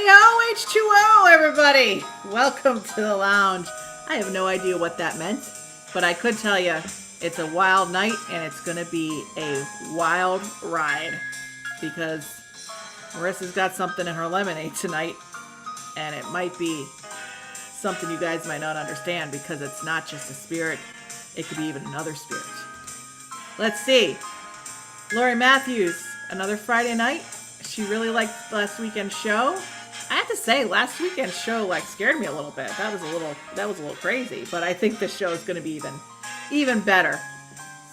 Hey-o, H2O, everybody! Welcome to the lounge. I have no idea what that meant, but I could tell you it's a wild night and it's going to be a wild ride because Marissa's got something in her lemonade tonight, and it might be something you guys might not understand because it's not just a spirit, it could be even another spirit. Let's see. Lori Matthews, another Friday night. She really liked last weekend's show. I have to say, last weekend's show scared me a little bit. That was a little crazy, but I think this show is going to be even better.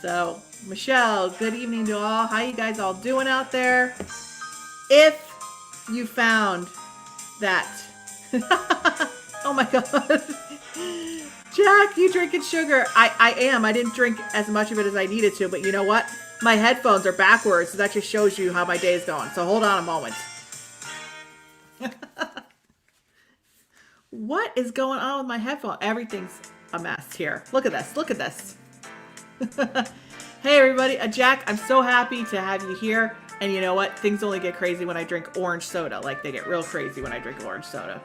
So, Michelle, good evening to all. How you guys all doing out there? If you found that, oh my God, Jack, you drinking sugar? I am. I didn't drink as much of it as I needed to, but you know what? My headphones are backwards, so that just shows you how my day is going. So hold on a moment. What is going on with my headphone? Everything's a mess here. Look at this. Look at this. Hey, everybody. Jack, I'm so happy to have you here. And you know what? Things only get crazy when I drink orange soda. They get real crazy when I drink orange soda.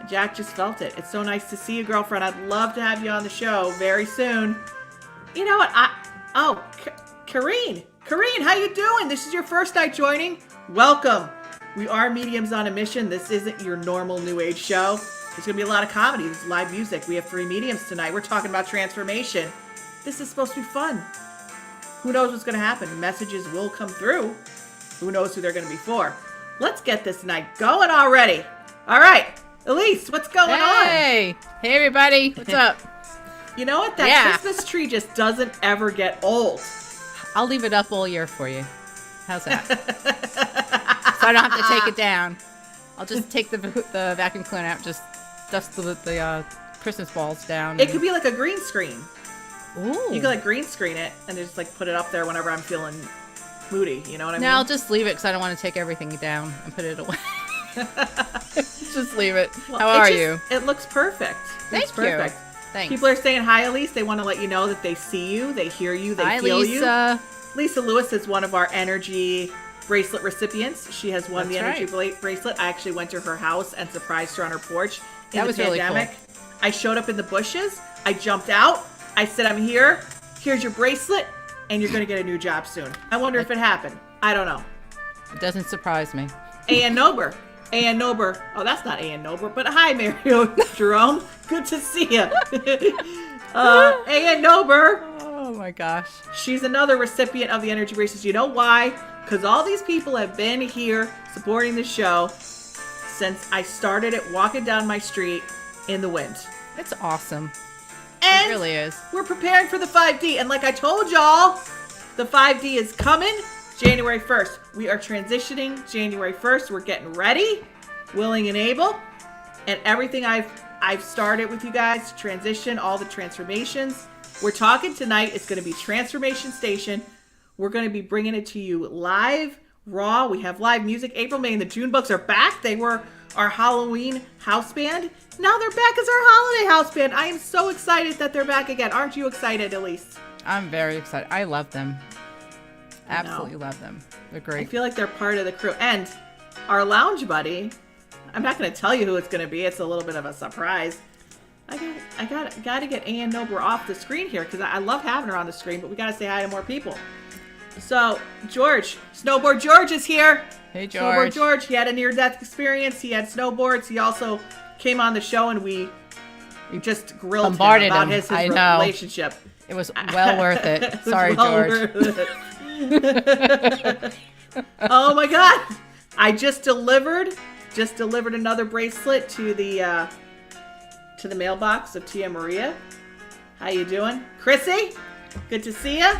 Jack just felt it. It's so nice to see you, girlfriend. I'd love to have you on the show very soon. You know what? Kareen, how you doing? This is your first night joining. Welcome. We are mediums on a mission. This isn't your normal new age show. There's going to be a lot of comedy. There's live music. We have 3 mediums tonight. We're talking about transformation. This is supposed to be fun. Who knows what's going to happen? Messages will come through. Who knows who they're going to be for? Let's get this night going already. All right. Elise, what's going on? Hey everybody. What's up? You know what? That Christmas tree just doesn't ever get old. I'll leave it up all year for you. How's that? So I don't have to take it down. I'll just take the vacuum cleaner out, just dust the Christmas balls down. It could be like a green screen. Ooh. You could green screen it and just put it up there whenever I'm feeling moody. You know what I mean? No, I'll just leave it because I don't want to take everything down and put it away. Just leave it. Well, How are you? It looks perfect. Thank you. Thanks. People are saying hi, Elise. They want to let you know that they see you, they hear you, they hi, feel Lisa. you. Lisa Lewis is one of our energy bracelet recipients. She has won the energy bracelet. I actually went to her house and surprised her on her porch in the pandemic. Really cool. I showed up in the bushes. I jumped out. I said, I'm here. Here's your bracelet, and you're going to get a new job soon. I wonder if it happened. I don't know. It doesn't surprise me. A.N. Nober. A.N. Nober. Oh, that's not A.N. Nober, but hi, Mario Jerome. Good to see you. A.N. Nober. Oh, my gosh. She's another recipient of the energy bracelets. You know why? Because all these people have been here supporting the show since I started it walking down my street in the wind. It's awesome. And it really is. We're preparing for the 5D. And like I told y'all, the 5D is coming January 1st. We are transitioning January 1st. We're getting ready, willing and able. And everything I've started with you guys to transition, all the transformations. We're talking tonight. It's going to be Transformation Station. We're going to be bringing it to you live, raw. We have live music. April, May, and the June Bugs are back. They were our Halloween house band. Now they're back as our holiday house band. I am so excited that they're back again. Aren't you excited, Elise? I'm very excited. I love them. Absolutely love them. They're great. I feel like they're part of the crew. And our lounge buddy, I'm not going to tell you who it's going to be. It's a little bit of a surprise. I got to get A.N. Nober off the screen here because I love having her on the screen, but we got to say hi to more people. So, George, Snowboard George is here. Hey, George. Snowboard George, he had a near-death experience. He had snowboards. He also came on the show, and we just grilled him about his relationship. It was well worth it. Sorry, George. Oh, my God. I just delivered another bracelet to the mailbox of Tia Maria. How you doing? Chrissy, good to see you.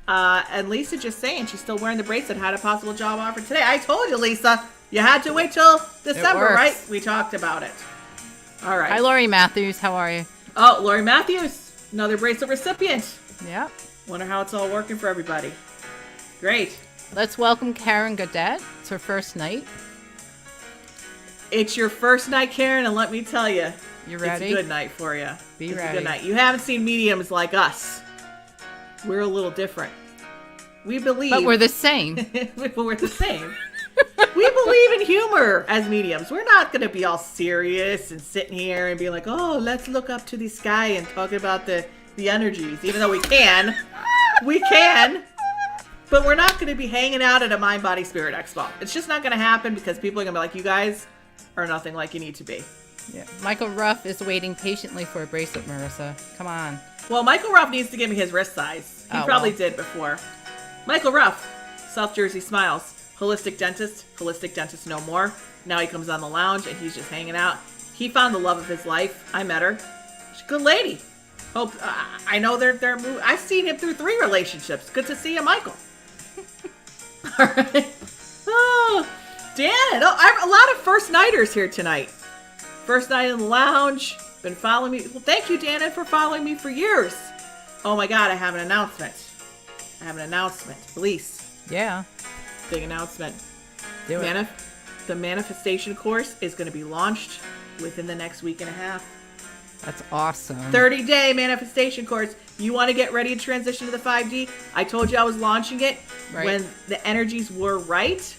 And Lisa just saying she's still wearing the bracelet. Had a possible job offer today. I told you, Lisa, you had to wait till December, right? We talked about it. All right. Hi, Lori Matthews. How are you? Oh, Lori Matthews, another bracelet recipient. Yep. Wonder how it's all working for everybody. Great. Let's welcome Karen Godet. It's her first night. It's your first night, Karen, and let me tell you, you ready? It's a good night for you. Be ready. It's a good night. You haven't seen mediums like us. We're a little different. We believe. But we're the same. But we're the same. We We believe in humor as mediums. We're not going to be all serious and sitting here and be like, oh, let's look up to the sky and talk about the energies, even though we can. We can. But we're not going to be hanging out at a Mind, Body, Spirit Expo. It's just not going to happen because people are going to be like, you guys are nothing like you need to be. Yeah. Michael Ruff is waiting patiently for a bracelet, Marissa. Come on. Well, Michael Ruff needs to give me his wrist size. He probably did before. Michael Ruff, South Jersey Smiles. Holistic dentist no more. Now he comes on the lounge and he's just hanging out. He found the love of his life. I met her. She's a good lady. Hope I know they're I've seen him through 3 relationships. Good to see you, Michael. All right. Oh, Dan. Oh, I have a lot of first nighters here tonight. First night in the lounge. Been following me. Well, thank you, Dana, for following me for years. Oh my God, I have an announcement. Release. Yeah. Big announcement. Do it. The manifestation course is going to be launched within the next week and a half. That's awesome. 30-day manifestation course. You want to get ready to transition to the 5D? I told you I was launching it when the energies were right.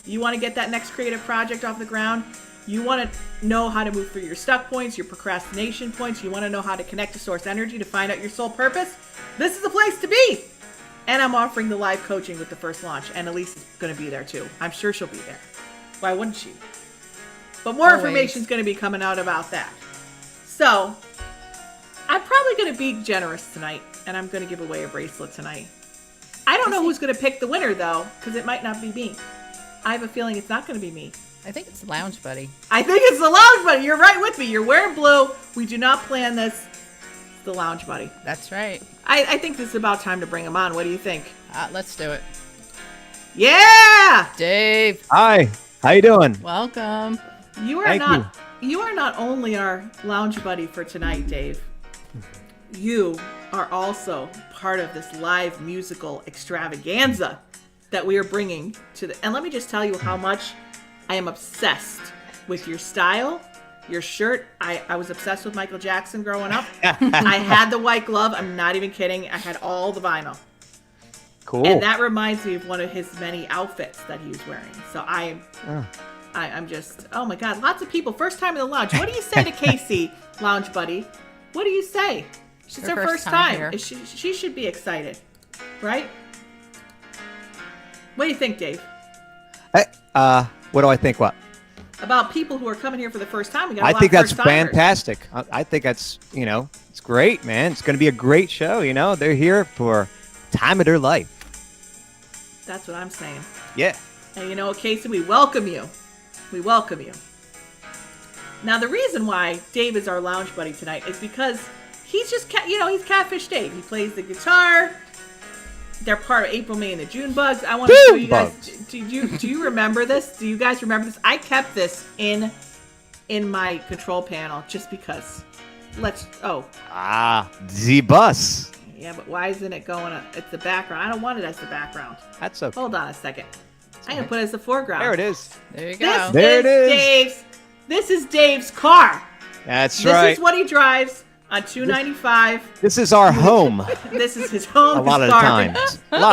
You want to get that next creative project off the ground. You want to know how to move through your stuck points, your procrastination points. You want to know how to connect to source energy to find out your soul purpose. This is the place to be. And I'm offering the live coaching with the first launch. And Elise is going to be there too. I'm sure she'll be there. Why wouldn't she? But more information is going to be coming out about that. So, I'm probably going to be generous tonight. And I'm going to give away a bracelet tonight. I don't know who's going to pick the winner though. Because it might not be me. I have a feeling it's not going to be me. I think it's Lounge Buddy. I think it's the Lounge Buddy. You're right with me. You're wearing blue. We do not plan this. It's the Lounge Buddy. That's right. I think this is about time to bring him on. What do you think? Let's do it. Yeah! Dave. Hi. How you doing? Welcome. You are not only our Lounge Buddy for tonight, Dave. You are also part of this live musical extravaganza that we are bringing to the... And let me just tell you how much I am obsessed with your style, your shirt. I was obsessed with Michael Jackson growing up. I had the white glove. I'm not even kidding. I had all the vinyl. Cool. And that reminds me of one of his many outfits that he was wearing. So I'm just, oh my God, lots of people. First time in the lounge. What do you say to Casey, Lounge Buddy? What do you say? She's her first time. She should be excited, right? What do you think, Dave? Hey, what do I think? What? About people who are coming here for the first time. I think that's fantastic. I think that's, it's great, man. It's going to be a great show. They're here for time of their life. That's what I'm saying. Yeah. And Casey, we welcome you. We welcome you. Now, the reason why Dave is our Lounge Buddy tonight is because he's just, he's Catfish Dave. He plays the guitar. They're part of April, May, and the June Bugs. I want to show you guys. Do you remember this? Do you guys remember this? I kept this in my control panel just because. The bus. Yeah, but why isn't it going? It's the background. I don't want it as the background. That's okay. Hold on a second. I'm gonna put it as the foreground. There it is. There you go. This is Dave's car. That's right. This is what he drives on 295. This is our home. This is his home. A lot of the time.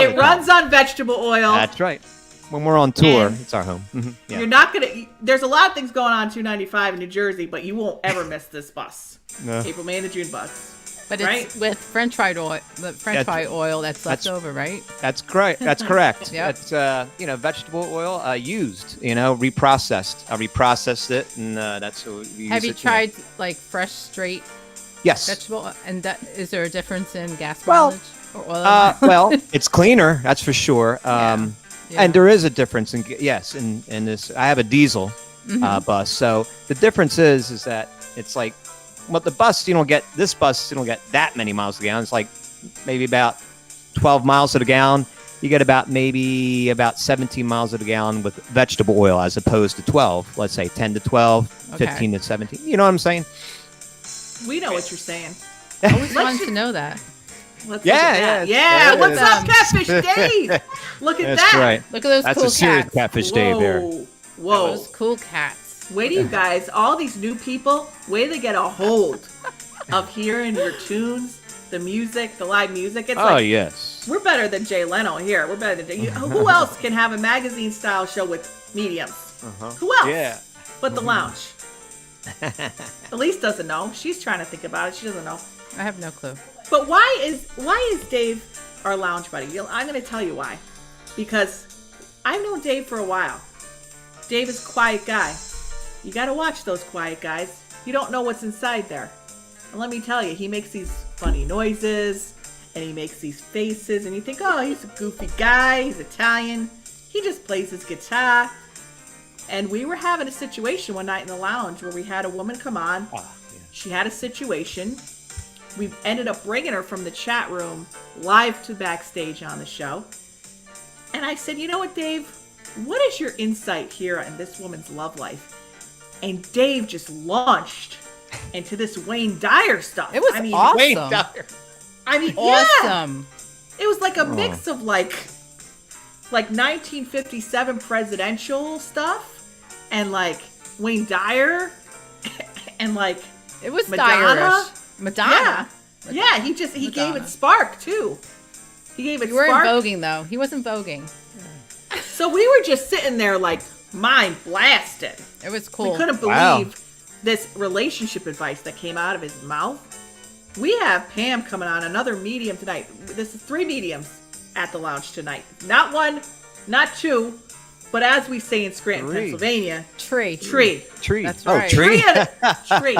It runs on vegetable oil. That's right. When we're on tour, it's our home. Yeah. You're not gonna. There's a lot of things going on 295 in New Jersey, but you won't ever miss this bus. No. April, May, and the June Bugs. But it's with French fry oil. The French fry oil that's left over, right? That's correct. That's correct. Yep. It's vegetable oil used. Reprocessed. I reprocessed it, and that's what we use it. Have you tried like fresh, straight? Yes. Vegetable. And is there a difference in gas mileage or oil? Well, it's cleaner. That's for sure. Yeah. And there is a difference in this. I have a diesel bus, so the difference is that it's like. Well, the bus, you don't get that many miles to the gallon. It's like maybe about 12 miles to the gallon. You get about 17 miles to the gallon with vegetable oil as opposed to 12. Let's say 10 to 12, 15 to 17. You know what I'm saying? We know what you're saying. I always wanted to know that. What's up, Catfish Dave? Look at that. That's right. Look at those That's cool a serious cats. Catfish Dave there. Whoa. Those cool cats. Wait till you guys, all these new people, wait till they get a hold of hearing your tunes, the music, the live music. It's yes. We're better than Jay Leno here. We're better than who else can have a magazine style show with mediums. Uh-huh. Who else? Yeah. But the lounge. Elise doesn't know. She's trying to think about it. She doesn't know. I have no clue. But why is Dave our lounge buddy? I'm going to tell you why. Because I've known Dave for a while. Dave is a quiet guy. You got to watch those quiet guys. You don't know what's inside there. And let me tell you, he makes these funny noises and he makes these faces and you think, oh, he's a goofy guy. He's Italian. He just plays his guitar. And we were having a situation one night in the lounge where we had a woman come on. She had a situation. We ended up bringing her from the chat room live to backstage on the show. And I said, you know what, Dave? What is your insight here on this woman's love life? And Dave just launched into this Wayne Dyer stuff. It was awesome. Wayne Dyer. Awesome. Yeah. It was like a mix of like 1957 presidential stuff and like Wayne Dyer and like It was Madonna. Madonna. Yeah, he gave it spark too. He gave it You weren't spark. voguing though. He wasn't voguing. So we were just sitting there like mind blasted. It was cool. We couldn't believe this relationship advice that came out of his mouth. We have Pam coming on, another medium tonight. This is 3 mediums at the lounge tonight. Not 1, not 2, but as we say in Scranton, 3. Pennsylvania, Tree. tree. That's right. Tree. Tree.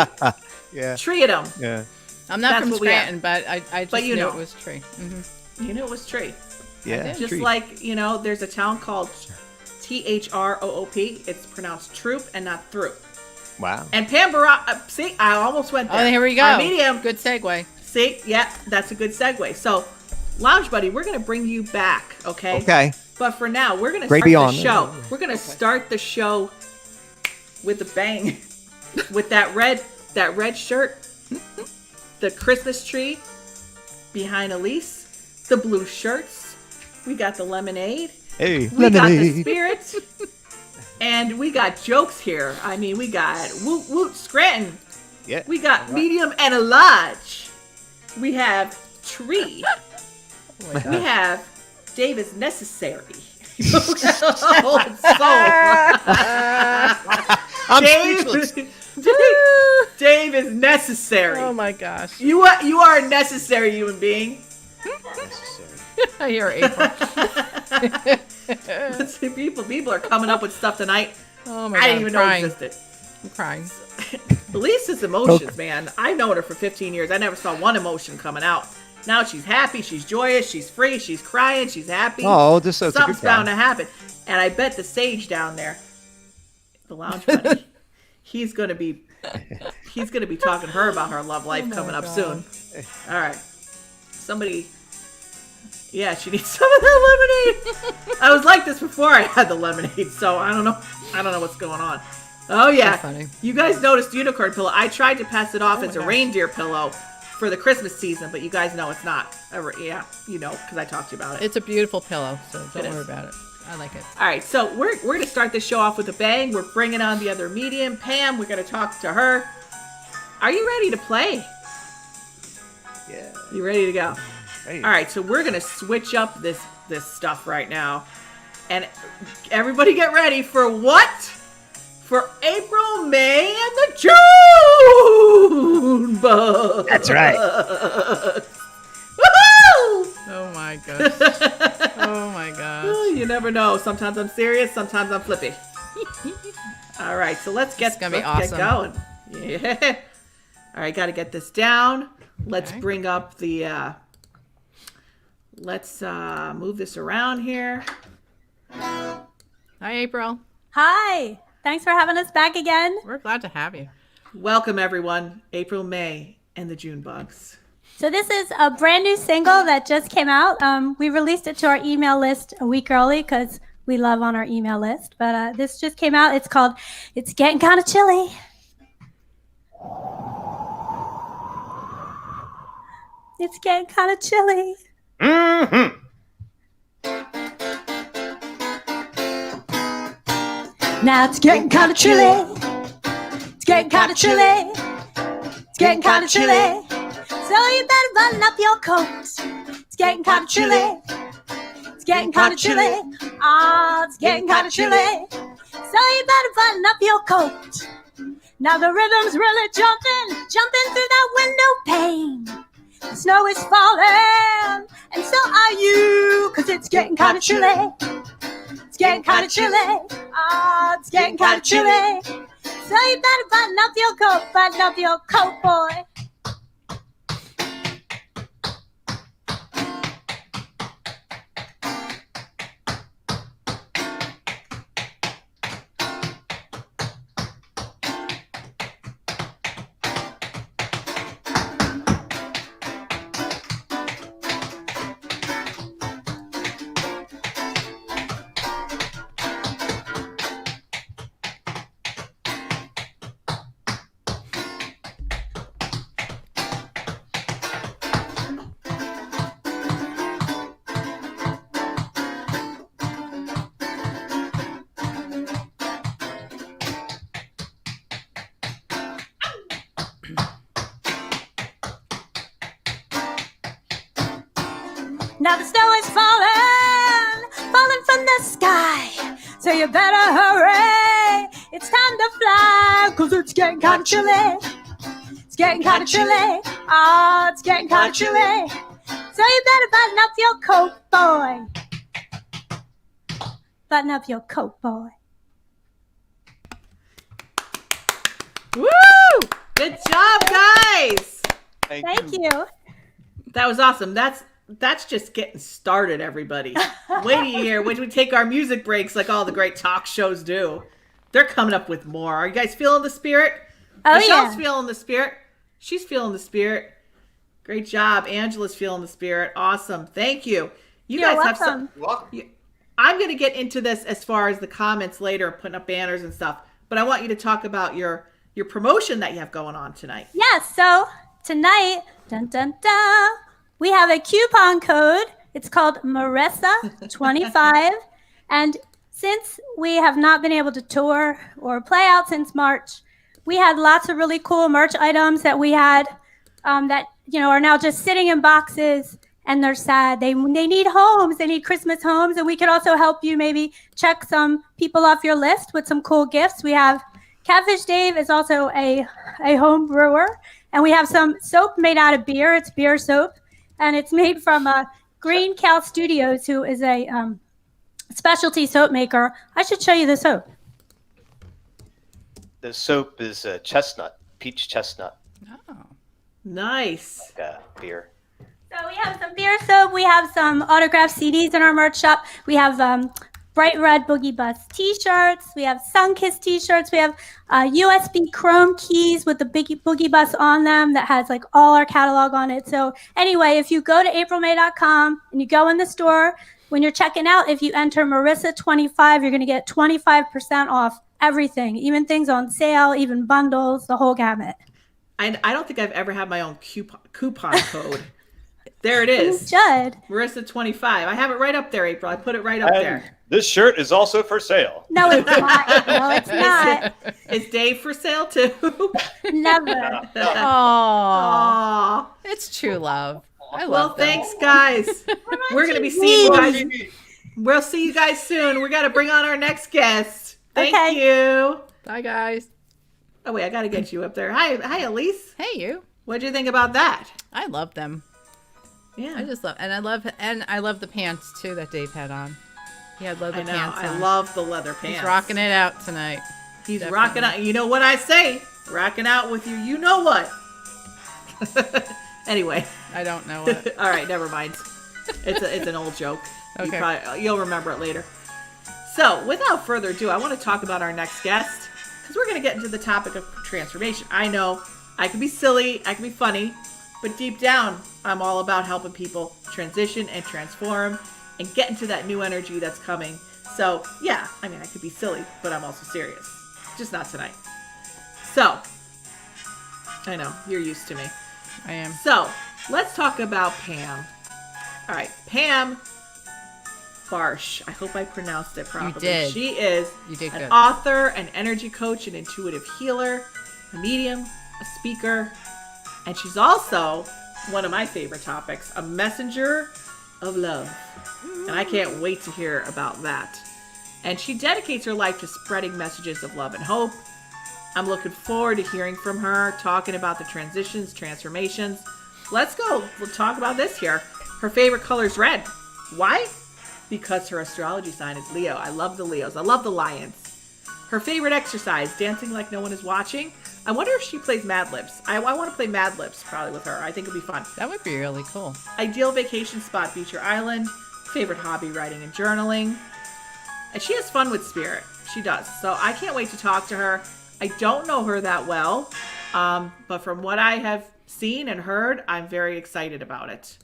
Yeah. Tree at them. Yeah. I'm not That's from what we have. Scranton, but I just But you knew know. it was tree. Mm-hmm. You knew it was tree. Yeah. Just Tree. like, there's a town called Throop. It's pronounced troop and not throop. Wow. And Pam Barosh, see, I almost went there. Oh, here we go. Our medium. Good segue. See, yeah, that's a good segue. So, Lounge Buddy, we're going to bring you back, okay? Okay. But for now, we're going to Great start the beyond. show. We're going to start the show with a bang. With that red shirt, the Christmas tree behind Elise, the blue shirts, we got the lemonade, Hey. we got the spirits, and we got jokes here. I mean, we got Woot Woot Scranton. Yeah. We got medium and a large. We have tree. We have Dave is necessary. Oh, I'm Dave, speechless. Dave is necessary. Oh my gosh. You are a necessary human being. I hear April. Let's see, people are coming up with stuff tonight. Oh my god. I didn't even know crying. it existed. I'm crying. Elise's emotions, man. I've known her for 15 years. I never saw one emotion coming out. Now she's happy, she's joyous, she's free, she's crying, she's happy. Oh, this is Something's bound to happen. And I bet the sage down there, the lounge buddy, he's gonna be talking to her about her love life coming up soon. All right. Somebody, yeah, she needs some of that lemonade. I was like this before I had the lemonade, so I don't know what's going on. Oh yeah, So funny. You guys noticed unicorn pillow. I tried to pass it off as a reindeer pillow for the Christmas season, but you guys know it's not. Yeah, because I talked to you about it. It's a beautiful pillow, so It don't is. worry about it. I like it. All right, so we're going to start this show off with a bang. We're bringing on the other medium, Pam. We're going to talk to her. Are you ready to play? Yeah. You ready to go? Hey. All right, so we're going to switch up this stuff right now. And everybody get ready for what? For April, May, and the June bug. That's right. Woohoo! Oh my gosh. Oh my gosh. You never know. Sometimes I'm serious, sometimes I'm flippy. All right, so let's get gonna be get awesome. going. Yeah. All right, got to get this down. Let's Okay. bring up the. Let's move this around here. Hi, April. Hi. Thanks for having us back again. We're glad to have you. Welcome everyone, April, May, and the June bugs. So this is a brand new single that just came out. We released it to our email list a week early because we love on our email list. But this just came out. It's called It's Getting Kind of Chilly. It's getting kind of chilly. Mm-hmm. Now it's getting kind of chilly. It's getting kind of chilly. It's getting kind of chilly. So you better button up your coat. It's getting kind of chilly. It's getting kind of chilly. Ah, it's getting kind of chilly. So you better button up your coat. Now the rhythm's really jumping through that window pane. The snow is falling, and so are you, 'cause it's getting kind of chilly. It's getting kind of chilly. It's getting kind of chilly. So you better button up your coat, boy. Now the snow is falling from the sky. So you better hurry. It's time to fly, 'cause it's getting kind of chilly. It's getting kind of chilly. It's getting kind of chilly. So you better button up your coat, boy. Button up your coat, boy. Woo! Good job, guys. Thank you. That was awesome. That's just getting started, everybody. Wait a year when we take our music breaks like all the great talk shows do. They're coming up with more. Are you guys feeling the spirit? Oh, Michelle's yeah. feeling the spirit. She's feeling the spirit. Great job. Angela's feeling the spirit. Awesome. Thank you. You You're guys have welcome. some. I'm going to get into this as far as the comments later, putting up banners and stuff. But I want you to talk about your promotion that you have going on tonight. Yes, so tonight, dun dun dun, we have a coupon code. It's called Marisa25. And since we have not been able to tour or play out since March, we had lots of really cool merch items that we had that are now just sitting in boxes, and they're sad. They need homes. They need Christmas homes, and we could also help you maybe check some people off your list with some cool gifts. We have Catfish Dave is also a home brewer, and we have some soap made out of beer. It's beer soap, and it's made from Green Cow Studios, who is a specialty soap maker. I should show you the soap. The soap is chestnut, peach chestnut, Oh. Nice. beer. So we have some beer soap. We have some autographed CDs in our merch shop. We have bright red Boogie Bus T-shirts. We have Sunkiss T-shirts. We have USB Chrome keys with the Boogie Bus on them that has like all our catalog on it. So anyway, if you go to aprilmay.com and you go in the store, when you're checking out, if you enter Marisa25, you're going to get 25% off everything, even things on sale, even bundles, the whole gamut. I don't think I've ever had my own coupon code. There it You is. should. Marisa 25. I have it right up there, April. I put it right up And there. this shirt is also for sale. No, it's not. No, it's not. Is Dave for sale too? Never. Oh, Aw. it's true love. I love Well, them. thanks, guys. We're going to be seeing you guys. We'll see you guys soon. We got to bring on our next guest. Thank Okay. you. Bye, guys. Oh, wait. I got to get you up there. Hi, Elise. Hey, you. What'd you think about that? I love them. Yeah. I just love, and I love the pants too that Dave had on. He had leather I know. pants I on. love the leather pants. He's rocking it out tonight. He's Definitely. rocking out. You know what I say? Rocking out with you. You know what? Anyway. I don't know what. All right, never mind. It's an old joke. Okay. You'll remember it later. So, without further ado, I want to talk about our next guest because we're going to get into the topic of transformation. I know I can be silly, I can be funny, but deep down, I'm all about helping people transition and transform and get into that new energy that's coming. So, yeah, I mean, I could be silly, but I'm also serious. Just not tonight. So, I know, you're used to me. I am. So, let's talk about Pam. All right, Pam Barosh. I hope I pronounced it properly. did. She is You did an good. author, an energy coach, an intuitive healer, a medium, a speaker, and she's also, one of my favorite topics, a messenger of love. And I can't wait to hear about that. and she dedicates her life to spreading messages of love and hope. I'm looking forward to hearing from her, talking about the transitions, transformations. Let's go. We'll talk about this here. Her favorite color is red. Why? Because her astrology sign is Leo. I love the Leos. I love the lions. Her favorite exercise, dancing like no one is watching. I wonder if she plays Mad Libs. I want to play Mad Libs probably with her. I think it'd be fun. That would be really cool. Ideal vacation spot, beach or island. Favorite hobby, writing and journaling. And she has fun with spirit. She does. So I can't wait to talk to her. I don't know her that well, but from what I have seen and heard, I'm very excited about it.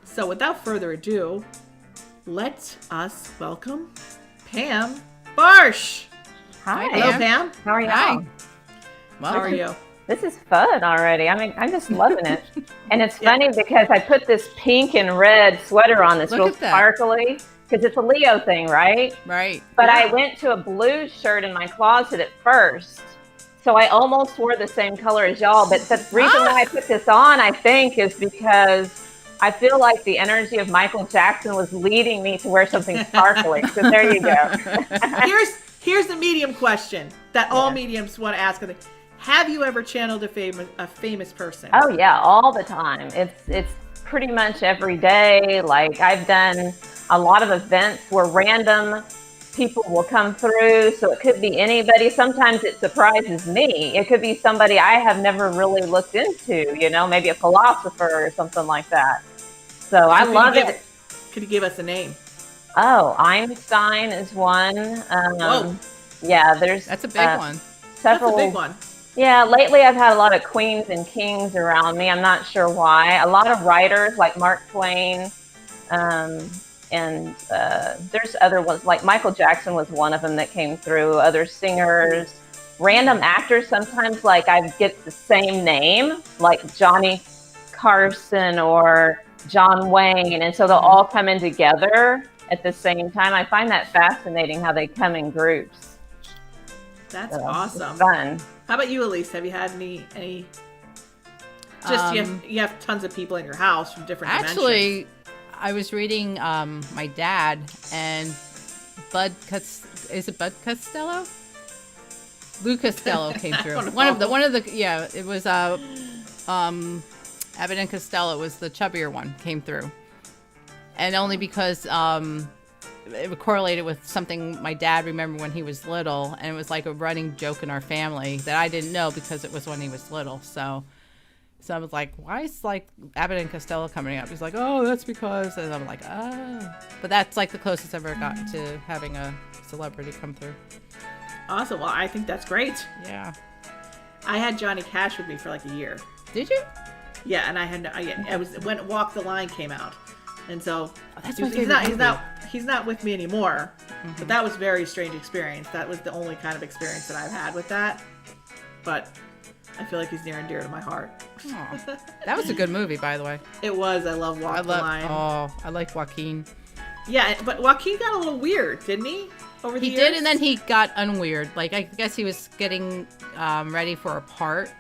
So without further ado, let us welcome Pam Barosh. Hi. Hello, Pam. How are you? Hi. How are you? This is fun already. I mean, I'm just loving it. And it's funny because I put this pink and red sweater on that's Look real at that. sparkly because it's a Leo thing, right? Right. But Yeah. I went to a blue shirt in my closet at first. So I almost wore the same color as y'all. But the reason why I put this on, I think, is because I feel like the energy of Michael Jackson was leading me to wear something sparkly. So there you go. Here's the medium question that all mediums want to ask. Have you ever channeled a famous person? Oh yeah, all the time. It's pretty much every day. Like I've done a lot of events where random people will come through. So it could be anybody. Sometimes it surprises me. It could be somebody I have never really looked into, maybe a philosopher or something like that. So I love it. Could you give us a name? Oh, Einstein is one. Whoa. Yeah, there's That's a big one. several. That's a big one. Yeah, lately I've had a lot of queens and kings around me. I'm not sure why. A lot of writers like Mark Twain, and there's other ones like Michael Jackson was one of them that came through. Other singers, random actors. Sometimes like I get the same name, like Johnny Carson or John Wayne, and so they'll all come in together at the same time. I find that fascinating how they come in groups. That's So, awesome. it's fun. How about you, Elise? Have you had any? Just you have tons of people in your house from different dimensions. Actually, I was reading my dad and Bud Costello? Lou Costello came through. don't One of know. the it was Abbott and Costello was the chubbier one came through. And only because it correlated with something my dad remembered when he was little, and it was like a running joke in our family that I didn't know because it was when he was little. So I was like, why is like Abbott and Costello coming up? He's like, oh, that's because, and I'm like, oh. But that's like the closest I've ever gotten to having a celebrity come through. Awesome. Well, I think that's great. Yeah. I had Johnny Cash with me for like a year. Did you? Yeah, and I was when Walk the Line came out, and so That's my he's favorite movie. he's not with me anymore. But that was a very strange experience. That was the only kind of experience that I've had with that. But I feel like he's near and dear to my heart. Aw. That was a good movie, by the way. It was. I love Walk the Line. I like Joaquin. Yeah, but Joaquin got a little weird, didn't he? Over the He years? did, and then he got unweird. Like, I guess he was getting ready for a part,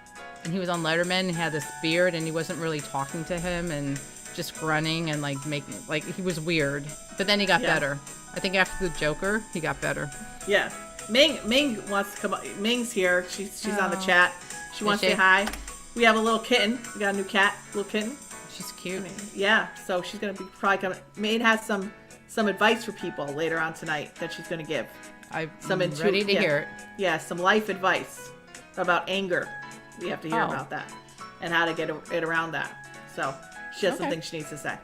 and he was on Letterman. He had this beard, and he wasn't really talking to him, and just grunting and like making he was weird. But then he got better. I think after the Joker, he got better. Yeah. Ming wants to come up. Ming's here. She's on the chat. She wants to say hi. We have a little kitten. We got a new cat, little kitten. She's cute. Yeah, so she's gonna be probably coming. Maine has some advice for people later on tonight that she's gonna give. I'm Some ready to hear it. Yeah, some life advice about anger. We have to hear about that and how to get it around that. So she has some things she needs to say.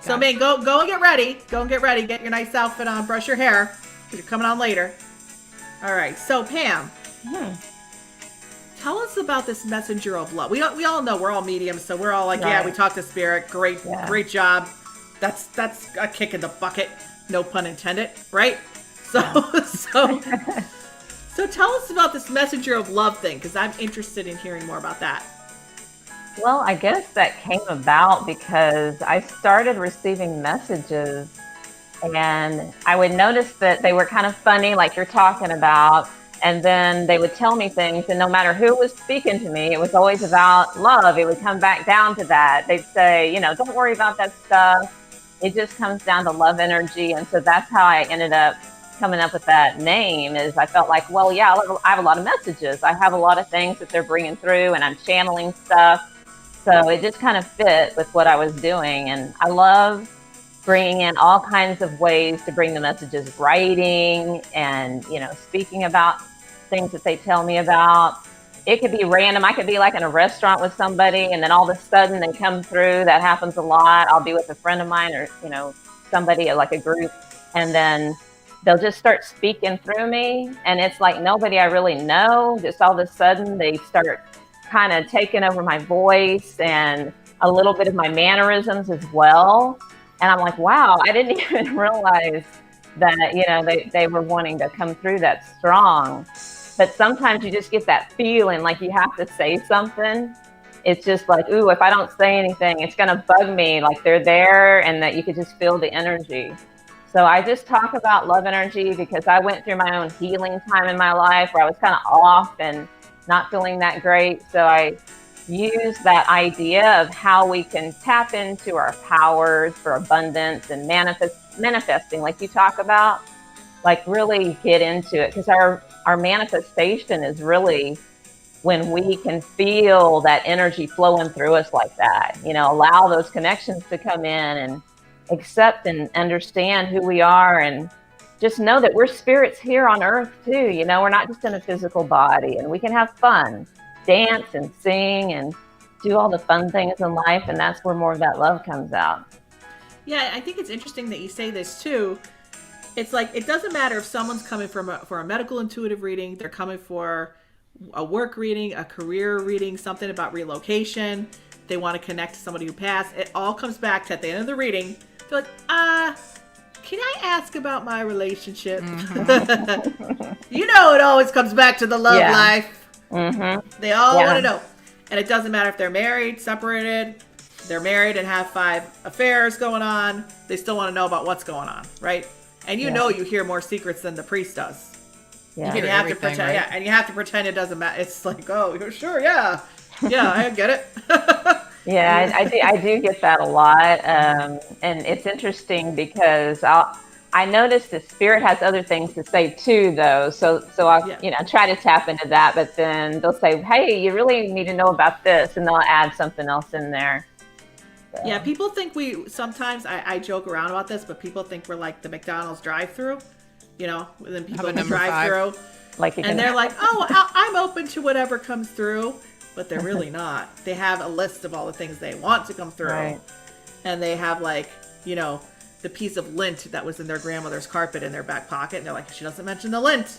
So Maine, go and get ready. Go and get ready. Get your nice outfit on. Brush your hair because you're coming on later. All right. So Pam, tell us about this messenger of love. We all know we're all mediums, so we're all like, yeah, we talk to spirit. Great job. That's a kick in the bucket. No pun intended, right? So tell us about this messenger of love thing, because I'm interested in hearing more about that. Well, I guess that came about because I started receiving messages and I would notice that they were kind of funny, like you're talking about. And then they would tell me things, and no matter who was speaking to me, it was always about love. It would come back down to that. They'd say, don't worry about that stuff. It just comes down to love energy. And so that's how I ended up coming up with that name is I felt like, well, yeah, I have a lot of messages. I have a lot of things that they're bringing through, and I'm channeling stuff. So it just kind of fit with what I was doing. And I love bringing in all kinds of ways to bring the messages, writing and, speaking about things that they tell me about. It could be random. I could be like in a restaurant with somebody, and then all of a sudden they come through. That happens a lot. I'll be with a friend of mine or, somebody, like a group, and then they'll just start speaking through me. And it's like nobody I really know. Just all of a sudden they start kind of taking over my voice and a little bit of my mannerisms as well. And I'm like, wow, I didn't even realize that, they were wanting to come through that strong. But sometimes you just get that feeling like you have to say something. It's just like, ooh, if I don't say anything, it's going to bug me. Like they're there, and that you could just feel the energy. So I just talk about love energy because I went through my own healing time in my life where I was kind of off and not feeling that great. So I use that idea of how we can tap into our powers for abundance and manifesting, like you talk about, like really get into it, because our manifestation is really when we can feel that energy flowing through us like that, allow those connections to come in and accept and understand who we are, and just know that we're spirits here on earth too. We're not just in a physical body, and we can have fun, dance and sing and do all the fun things in life. And that's where more of that love comes out. Yeah, I think it's interesting that you say this too. It's like, it doesn't matter if someone's coming for a medical intuitive reading, they're coming for a work reading, a career reading, something about relocation, they want to connect to somebody who passed. It all comes back to, at the end of the reading, they're like, can I ask about my relationship? Mm-hmm. It always comes back to the love life. Mm-hmm. They all want to know. And it doesn't matter if they're married, separated, they're married and have 5 affairs going on. They still want to know about what's going on, right? And you hear more secrets than the priest does. Yeah. And you have to pretend, right? And you have to pretend it doesn't matter. It's like, oh, sure, yeah, I get it. Yeah, I do get that a lot, and it's interesting because I notice the spirit has other things to say too, though. So I try to tap into that, but then they'll say, "Hey, you really need to know about this," and they'll add something else in there. So. Yeah, people think sometimes I joke around about this, but people think we're like the McDonald's drive-through, then people in the drive-through, and they're like, "Oh, I'm open to whatever comes through." But they're really not. They have a list of all the things they want to come through. Right. And they have the piece of lint that was in their grandmother's carpet in their back pocket. And they're like, she doesn't mention the lint.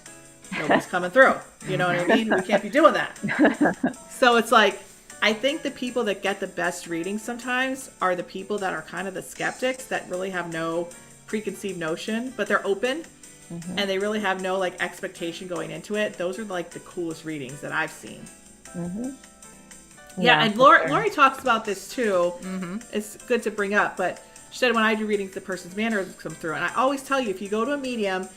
Nobody's coming through. You know what I mean? We can't be doing that. So it's like, I think the people that get the best readings sometimes are the people that are kind of the skeptics that really have no preconceived notion, but they're open. Mm-hmm. And they really have no expectation going into it. Those are the coolest readings that I've seen. Mm-hmm. Yeah, and Lori talks about this too. Mm-hmm. It's good to bring up, but she said when I do readings, the person's mannerisms come through. And I always tell you, if you go to a medium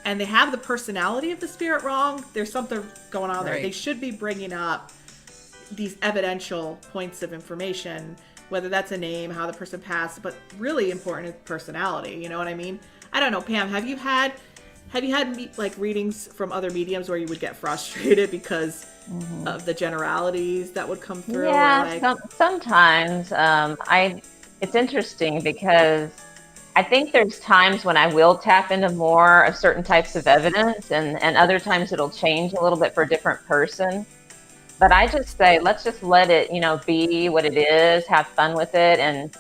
and they have the personality of the spirit wrong, there's something going on there. They should be bringing up these evidential points of information, whether that's a name, how the person passed, but really important is personality. You know what I mean? I don't know, Pam, have you had readings from other mediums where you would get frustrated because of the generalities that would come through? Yeah, sometimes. It's interesting because I think there's times when I will tap into more of certain types of evidence, and other times it'll change a little bit for a different person. But I just say, let's just let it, be what it is, have fun with it. And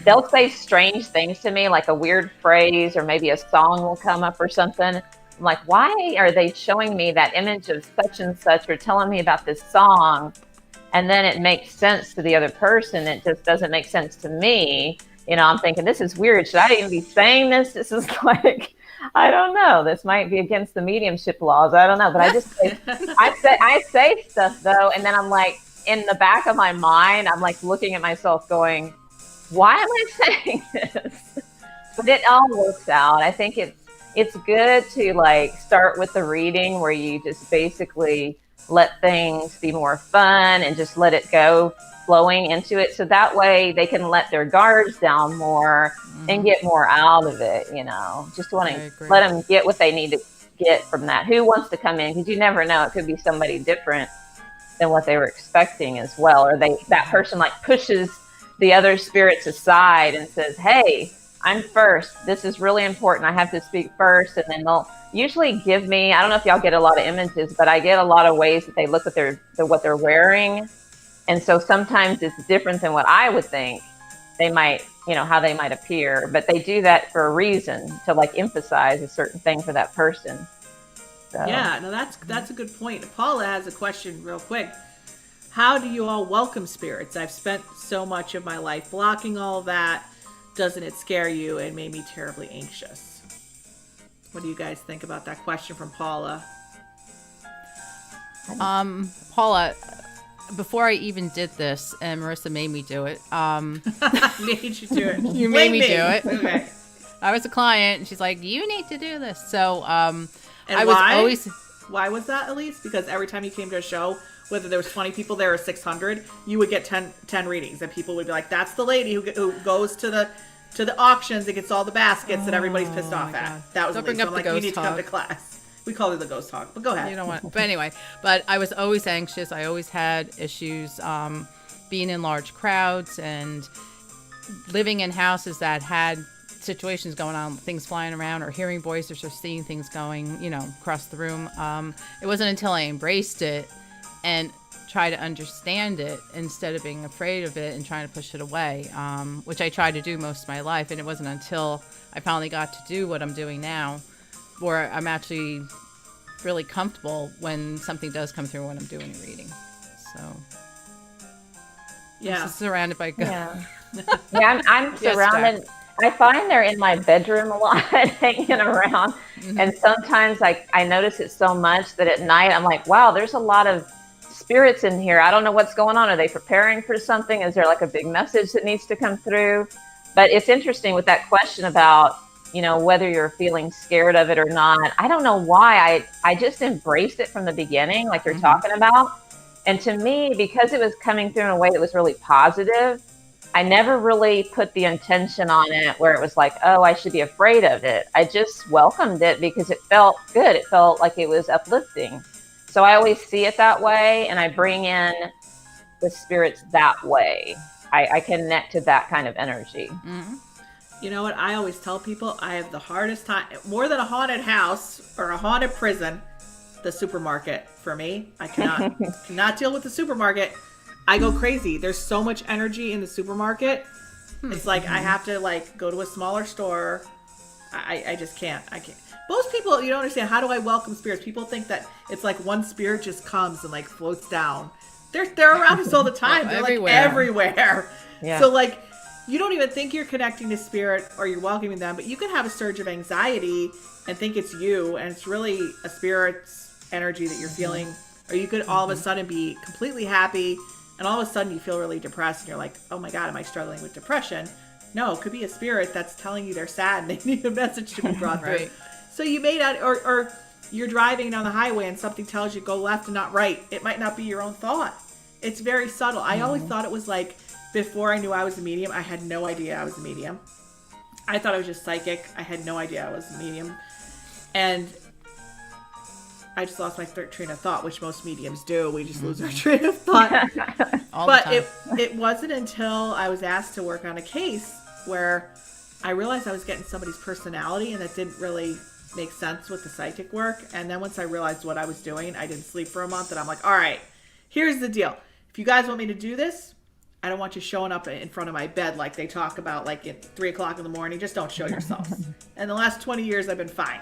they'll say strange things to me, like a weird phrase, or maybe a song will come up or something. I'm like, why are they showing me that image of such and such, or telling me about this song? And then it makes sense to the other person. It just doesn't make sense to me. I'm thinking, this is weird. Should I even be saying this? This is like, I don't know. This might be against the mediumship laws. I don't know. But I just say, I say stuff though. And then I'm like, in the back of my mind, I'm like looking at myself going, why am I saying this? But it all works out. I think it's good to start with the reading where you just basically let things be more fun and just let it go flowing into it. So that way they can let their guards down more and get more out of it, just want to let them get what they need to get from that. Who wants to come in? Because you never know. It could be somebody different than what they were expecting as well. Or that person like pushes the other spirits aside and says, hey, I'm first. This is really important. I have to speak first. And then they'll usually give me, I don't know if y'all get a lot of images, but I get a lot of ways that they look at what they're wearing. And so sometimes it's different than what I would think they might, how they might appear. But they do that for a reason, to like emphasize a certain thing for that person. So. Yeah, no, that's a good point. Paula has a question real quick. How do you all welcome spirits? I've spent so much of my life blocking all that. Doesn't it scare you and made me terribly anxious? What do you guys think about that question from Paula? Paula, before I even did this, and Marissa made me do it. Made you do it. You made me do it. Okay. I was a client, and she's like, "You need to do this." So, and I was always. Why was that, Elise? Because every time you came to a show, whether there was 20 people there or 600, you would get 10 readings, and people would be like, "That's the lady who goes to the auctions and gets all the baskets that everybody's pissed off at." That was Don't Elise. bring up I'm the like, you ghost need to come to talk. class. We call it the ghost talk, but go ahead. You know what? But anyway, I was always anxious. I always had issues being in large crowds and living in houses that had situations going on, things flying around or hearing voices or seeing things going, across the room. It wasn't until I embraced it and tried to understand it instead of being afraid of it and trying to push it away, which I tried to do most of my life. And it wasn't until I finally got to do what I'm doing now where I'm actually really comfortable when something does come through when I'm doing a reading. So, Yeah. I'm surrounded by ghosts. Yeah, I'm surrounded. I find they're in my bedroom a lot, hanging around. Mm-hmm. And sometimes I notice it so much that at night I'm like, wow, there's a lot of spirits in here. I don't know what's going on. Are they preparing for something? Is there like a big message that needs to come through? But it's interesting with that question about, whether you're feeling scared of it or not. I don't know why. I just embraced it from the beginning, like you're talking about. And to me, because it was coming through in a way that was really positive, I never really put the intention on it where it was like, oh, I should be afraid of it. I just welcomed it because it felt good. It felt like it was uplifting. So I always see it that way, and I bring in the spirits that way. I connect to that kind of energy. Mm-hmm. You know what? I always tell people I have the hardest time, more than a haunted house or a haunted prison, the supermarket for me. I cannot deal with the supermarket. I go crazy. There's so much energy in the supermarket. It's like I have to go to a smaller store. I just can't. I can't. Most people, you don't understand. How do I welcome spirits? People think that it's like one spirit just comes and floats down. They're around us all the time. They're everywhere. Yeah. So you don't even think you're connecting to spirit or you're welcoming them, but you could have a surge of anxiety and think it's you, and it's really a spirit's energy that you're feeling. Or you could all of a sudden be completely happy, and all of a sudden you feel really depressed, and you're like, oh my God, am I struggling with depression? No, it could be a spirit that's telling you they're sad and they need a message to be brought through. So you may not, or you're driving down the highway and something tells you go left and not right. It might not be your own thought. It's very subtle. I always thought it was before I knew I was a medium, I had no idea I was a medium. I thought I was just psychic. I had no idea I was a medium. And I just lost my train of thought, which most mediums do. We just lose our train of thought. But it wasn't until I was asked to work on a case where I realized I was getting somebody's personality, and that didn't really make sense with the psychic work. And then once I realized what I was doing, I didn't sleep for a month, and I'm like, all right, here's the deal. If you guys want me to do this, I don't want you showing up in front of my bed like they talk about, at 3 o'clock in the morning. Just don't show yourself. And the last 20 years, I've been fine.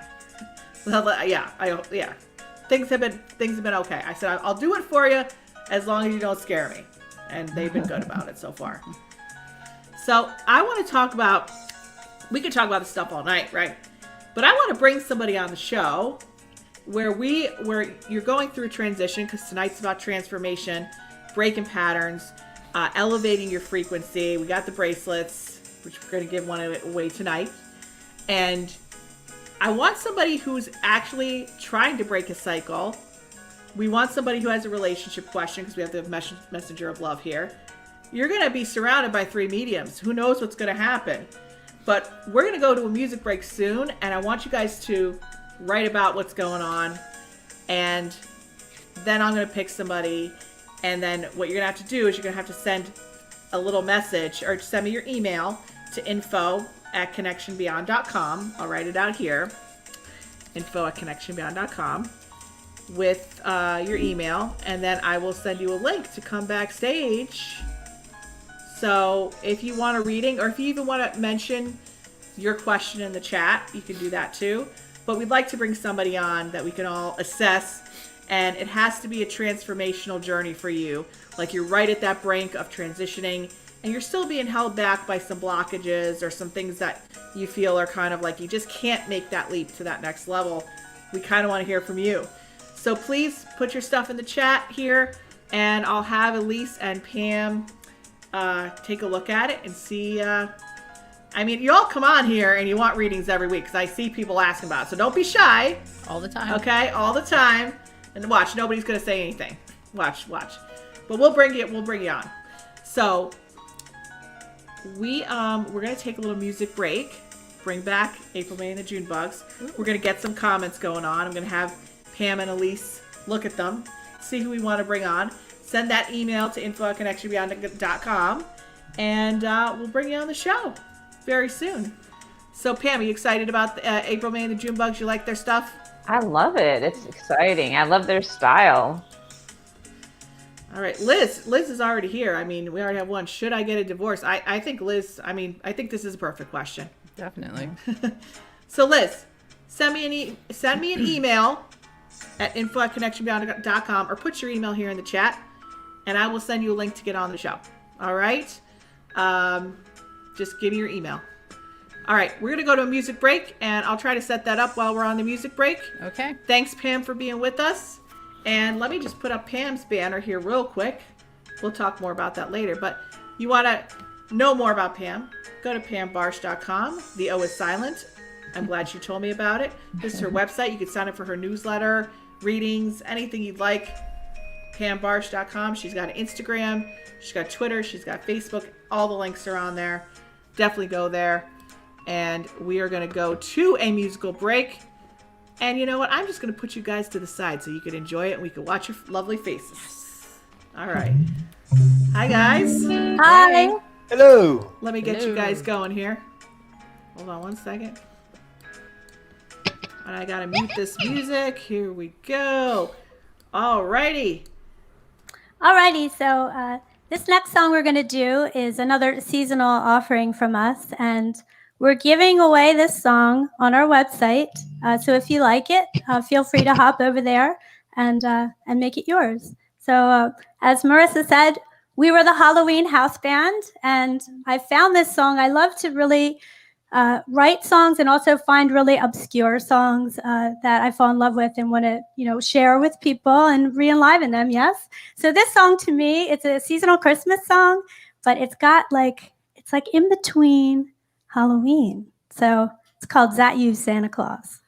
Yeah. Things have been okay. I said, I'll do it for you as long as you don't scare me. And they've been good about it so far. So I want to talk about, we could talk about this stuff all night, right? But I want to bring somebody on the show where you're going through a transition, because tonight's about transformation, breaking patterns, elevating your frequency. We got the bracelets, which we're going to give one away tonight. And I want somebody who's actually trying to break a cycle. We want somebody who has a relationship question, because we have the messenger of love here. you're going to be surrounded by 3 mediums. Who knows what's going to happen? But we're going to go to a music break soon, and I want you guys to write about what's going on, and then I'm going to pick somebody, and then what you're going to have to do is you're going to have to send a little message, or send me your email to info@connectionbeyond.com. I'll write it out here. info@connectionbeyond.com with your email, and then I will send you a link to come backstage. So if you want a reading, or if you even want to mention your question in the chat, you can do that too. But we'd like to bring somebody on that we can all assess, and it has to be a transformational journey for you. Like you're right at that brink of transitioning, and you're still being held back by some blockages or some things that you feel are kind of like you just can't make that leap to that next level. We kind of want to hear from you. So please put your stuff in the chat here, and I'll have Elise and Pam take a look at it and see. I mean, you all come on here and you want readings every week because I see people asking about it. So don't be shy. All the time. Okay, all the time. And watch, nobody's gonna say anything. Watch. But we'll bring you on. So we're gonna take a little music break. Bring back April, May, and the June bugs. We're gonna get some comments going on. I'm gonna have Pam and Elise look at them, see who we want to bring on. Send that email to info@connectionbeyond.com, and we'll bring you on the show very soon. So Pam, are you excited about April, May, and the June bugs? You like their stuff? I love it. It's exciting. I love their style. All right, Liz is already here. I mean, we already have one. Should I get a divorce? I think Liz, I think this is a perfect question. Definitely. So Liz, send me an email at info@connectionbeyond.com, or put your email here in the chat, and I will send you a link to get on the show. All right? Just give me your email. All right, we're going to go to a music break, and I'll try to set that up while we're on the music break. Okay. Thanks, Pam, for being with us. And let me just put up Pam's banner here real quick. We'll talk more about that later. But you want to know more about Pam, go to pambarosh.com. The O is silent. I'm glad she told me about it. This is her website. You can sign up for her newsletter, readings, anything you'd like. pambarosh.com. She's got an Instagram. She's got Twitter. She's got Facebook. All the links are on there. Definitely go there. And we are going to go to a musical break. And you know what? I'm just going to put you guys to the side so you can enjoy it and we can watch your lovely faces. All right. Hi, guys. Hi. Hey. Hello. Let me get Hello. you guys going here. Hold on one second. And I got to mute this music. Here we go. All righty. Alrighty, so this next song we're going to do is another seasonal offering from us, and we're giving away this song on our website. So if you like it, feel free to hop over there and make it yours. So as Marisa said, we were the Halloween house band, and I found this song. I love to really write songs and also find really obscure songs that I fall in love with and want to, share with people and re-enliven them. Yes. So this song to me, it's a seasonal Christmas song, but it's like in between Halloween. So it's called "Is That You, Santa Claus?"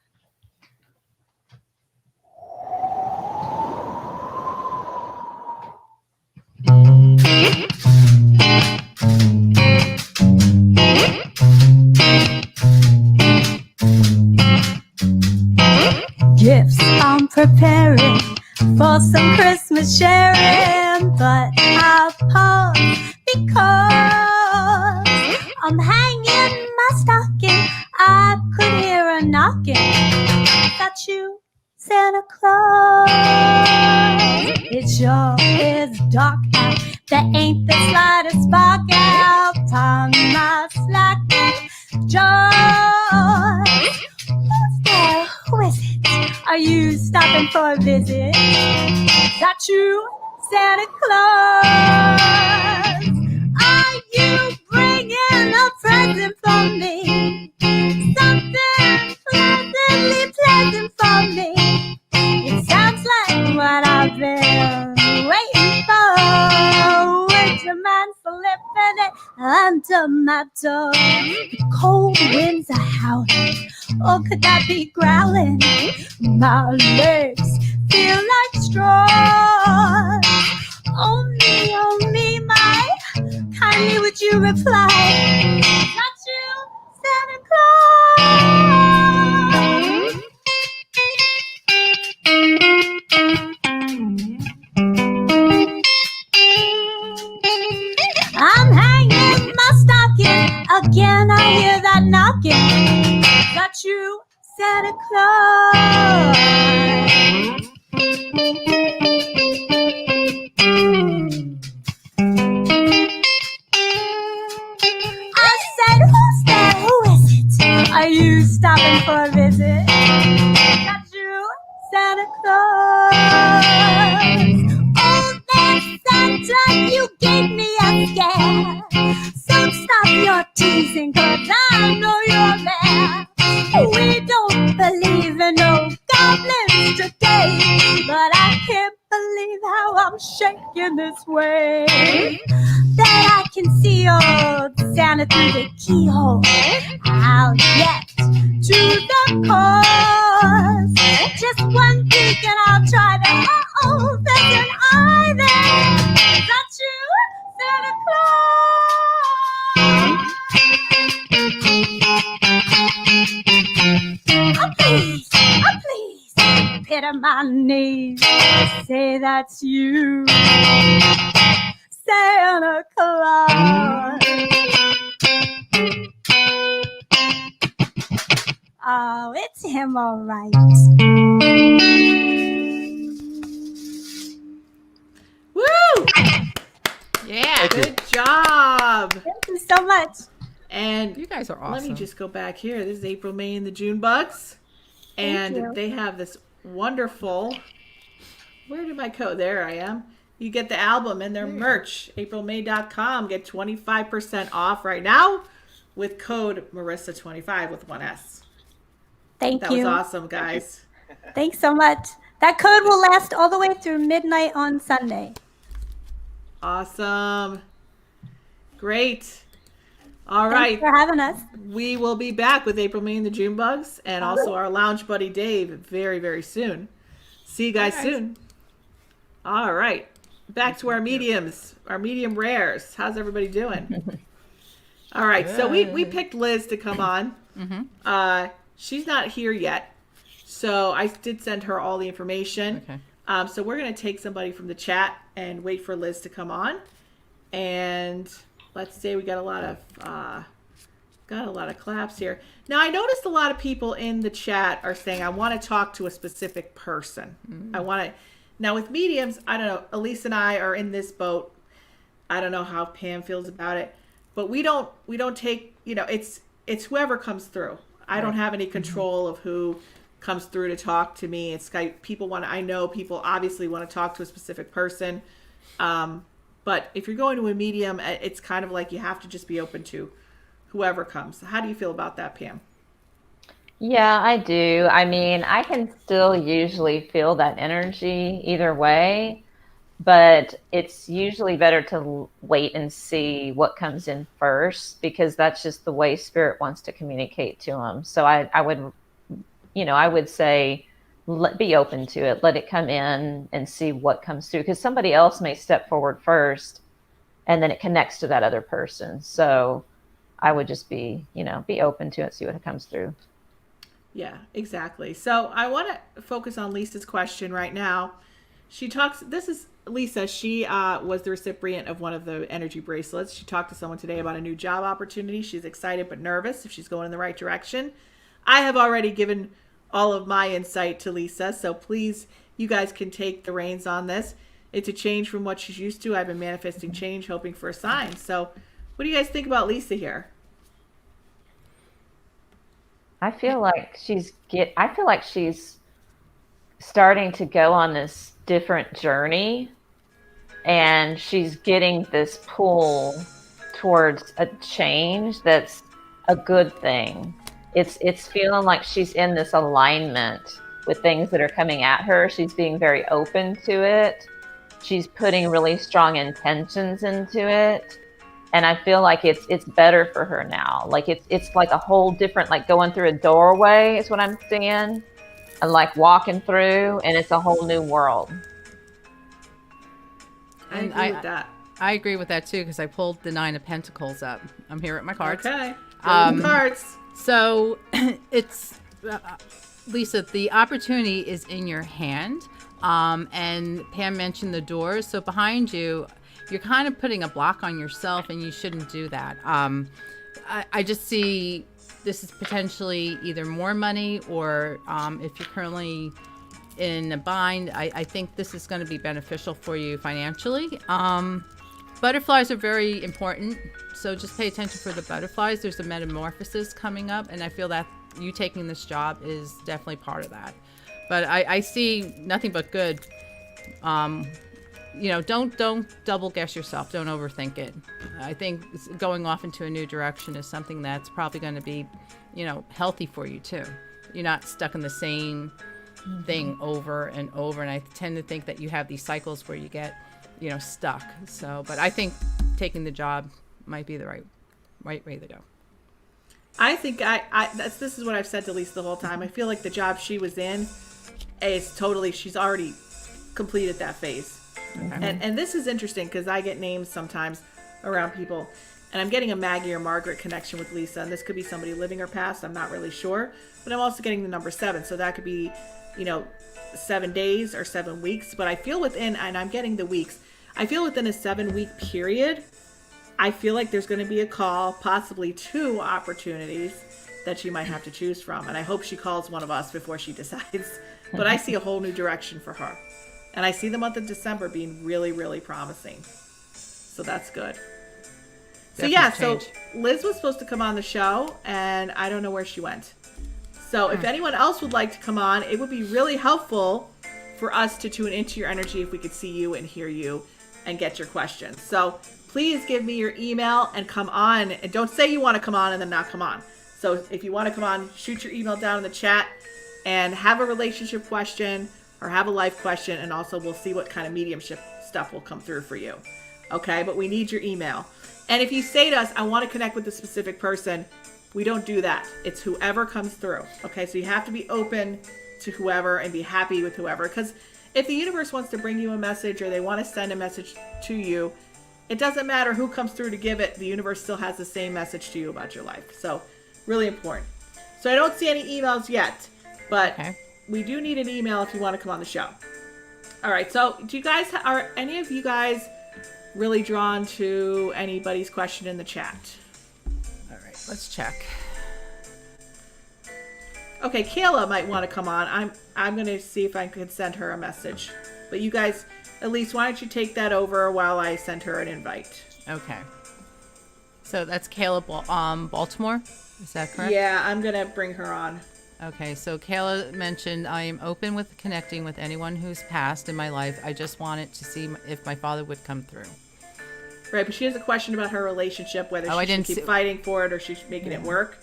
Gifts I'm preparing for some Christmas sharing, but I'll pause because I'm hanging my stocking. I could hear a knocking. Is that you, Santa Claus? It sure is dark out. There ain't the slightest spark out. Time my slacking joy. Who's there? Who is it? Are you stopping for a visit? Is that you, Santa Claus? Are you bringing a present for me? Something pleasantly pleasant for me. It sounds like what I've been waiting for. Winter man slipping it under my door. The cold winds are howling. Or could that be growling? My legs feel like straws. Oh me, my kindly would you reply? Not true, Santa Claus. I'm hanging my stocking. Again, I hear that knocking. Not true, Santa Claus. I said, who's there? Who is it? Are you stopping for a visit? Not true, Santa Claus. Oh, there, Santa, you gave me a scare. So stop your teasing, 'cause I know you're there. We don't believe in no goblins today, but I can't believe how I'm shaking this way. That I can see old Santa through the keyhole. I'll get to the cause. Just one peek and I'll try to. Oh, there's an eye there. Is that true, Santa Claus? Oh, please, pit on my knees. Say that's you, Santa Claus. Oh, it's him, all right. Woo! Yeah. Good job. Thank you so much. And You guys are awesome. let me just go back here. This is April, May, and the June bugs. Thank you. And they have this wonderful, where did my code? There I am. You get the album and their merch. AprilMay.com. Get 25% off right now with code Marisa25 with 1S. Thank That you. was awesome, guys. Thanks so much. That code will last all the way through midnight on Sunday. Awesome. Great. All Thanks right. for having us. We will be back with April, May, and the June bugs, and also our lounge buddy Dave very, very soon. See you guys soon. All right. Back to our mediums, our medium rares. How's everybody doing? All right. So we picked Liz to come on. She's not here yet. So I did send her all the information. Okay. So we're going to take somebody from the chat and wait for Liz to come on. And let's say we got a lot of claps here. Now I noticed a lot of people in the chat are saying, I want to talk to a specific person. Now with mediums, I don't know, Elise and I are in this boat. I don't know how Pam feels about it, but we don't take, it's whoever comes through. I don't have any control of who comes through to talk to me. It's like I know people obviously want to talk to a specific person. But if you're going to a medium, it's kind of like you have to just be open to whoever comes. How do you feel about that, Pam? Yeah, I do. I mean, I can still usually feel that energy either way, but it's usually better to wait and see what comes in first, because that's just the way spirit wants to communicate to them. So I would say, be open to it, let it come in and see what comes through, because somebody else may step forward first and then it connects to that other person. So I would just be open to it, see what comes through. Yeah, exactly. So I want to focus on Lisa's question right now. This is Lisa. She was the recipient of one of the energy bracelets. She talked to someone today about a new job opportunity. She's excited but nervous if she's going in the right direction. I have already given all of my insight to Lisa, so please, you guys can take the reins on this. It's a change from what she's used to. I've been manifesting change, hoping for a sign. So what do you guys think about Lisa here? I feel like she's starting to go on this different journey, and she's getting this pull towards a change that's a good thing. It's feeling like she's in this alignment with things that are coming at her. She's being very open to it. She's putting really strong intentions into it. And I feel like it's better for her now. Like it's like a whole different, like going through a doorway is what I'm seeing. And like walking through, and it's a whole new world. I agree with that. I agree with that too because I pulled the 9 of Pentacles up. I'm here at my cards. Okay. Cards. So it's Lisa. The opportunity is in your hand, and Pam mentioned the doors. So behind you, you're kind of putting a block on yourself, and you shouldn't do that. I just see this is potentially either more money or if you're currently in a bind, I think this is going to be beneficial for you financially. Butterflies are very important, so just pay attention for the butterflies. There's a metamorphosis coming up, and I feel that you taking this job is definitely part of that. But I see nothing but good. Don't double guess yourself. Don't overthink it. I think going off into a new direction is something that's probably going to be, healthy for you too. You're not stuck in the same thing over and over. And I tend to think that you have these cycles where you get, stuck. So, but I think taking the job might be the right way to go. I think this is what I've said to Lisa the whole time. I feel like the job she was in she's already completed that phase. Okay. And this is interesting because I get names sometimes around people, and I'm getting a Maggie or Margaret connection with Lisa, and this could be somebody living or past. I'm not really sure, but I'm also getting the number 7, so that could be 7 days or 7 weeks. But I feel within, and I'm getting the weeks, I feel within a 7-week period, I feel like there's going to be a call, possibly 2 opportunities that she might have to choose from, and I hope she calls one of us before she decides. But I see a whole new direction for her. And I see the month of December being really, really promising. So that's good. So Liz was supposed to come on the show, and I don't know where she went. So if anyone else would like to come on, it would be really helpful for us to tune into your energy if we could see you and hear you and get your questions. So please give me your email and come on. And don't say you want to come on and then not come on. So if you want to come on, shoot your email down in the chat and have a relationship question or have a life question, and also we'll see what kind of mediumship stuff will come through for you. Okay, but we need your email. And if you say to us, I want to connect with a specific person, we don't do that. It's whoever comes through. Okay, so you have to be open to whoever and be happy with whoever. Because if the universe wants to bring you a message or they want to send a message to you, it doesn't matter who comes through to give it. The universe still has the same message to you about your life. So really important. So I don't see any emails yet, but we do need an email if you want to come on the show. All right. So are any of you guys really drawn to anybody's question in the chat? All right. Let's check. Okay. Kayla might want to come on. I'm going to see if I can send her a message. But you guys, at least, why don't you take that over while I send her an invite? Okay. So that's Kayla, Baltimore. Is that correct? Yeah, I'm going to bring her on. Okay, so Kayla mentioned, I am open with connecting with anyone who's passed in my life. I just wanted to see if my father would come through. Right, but she has a question about her relationship, whether she should keep fighting for it or she's making it work.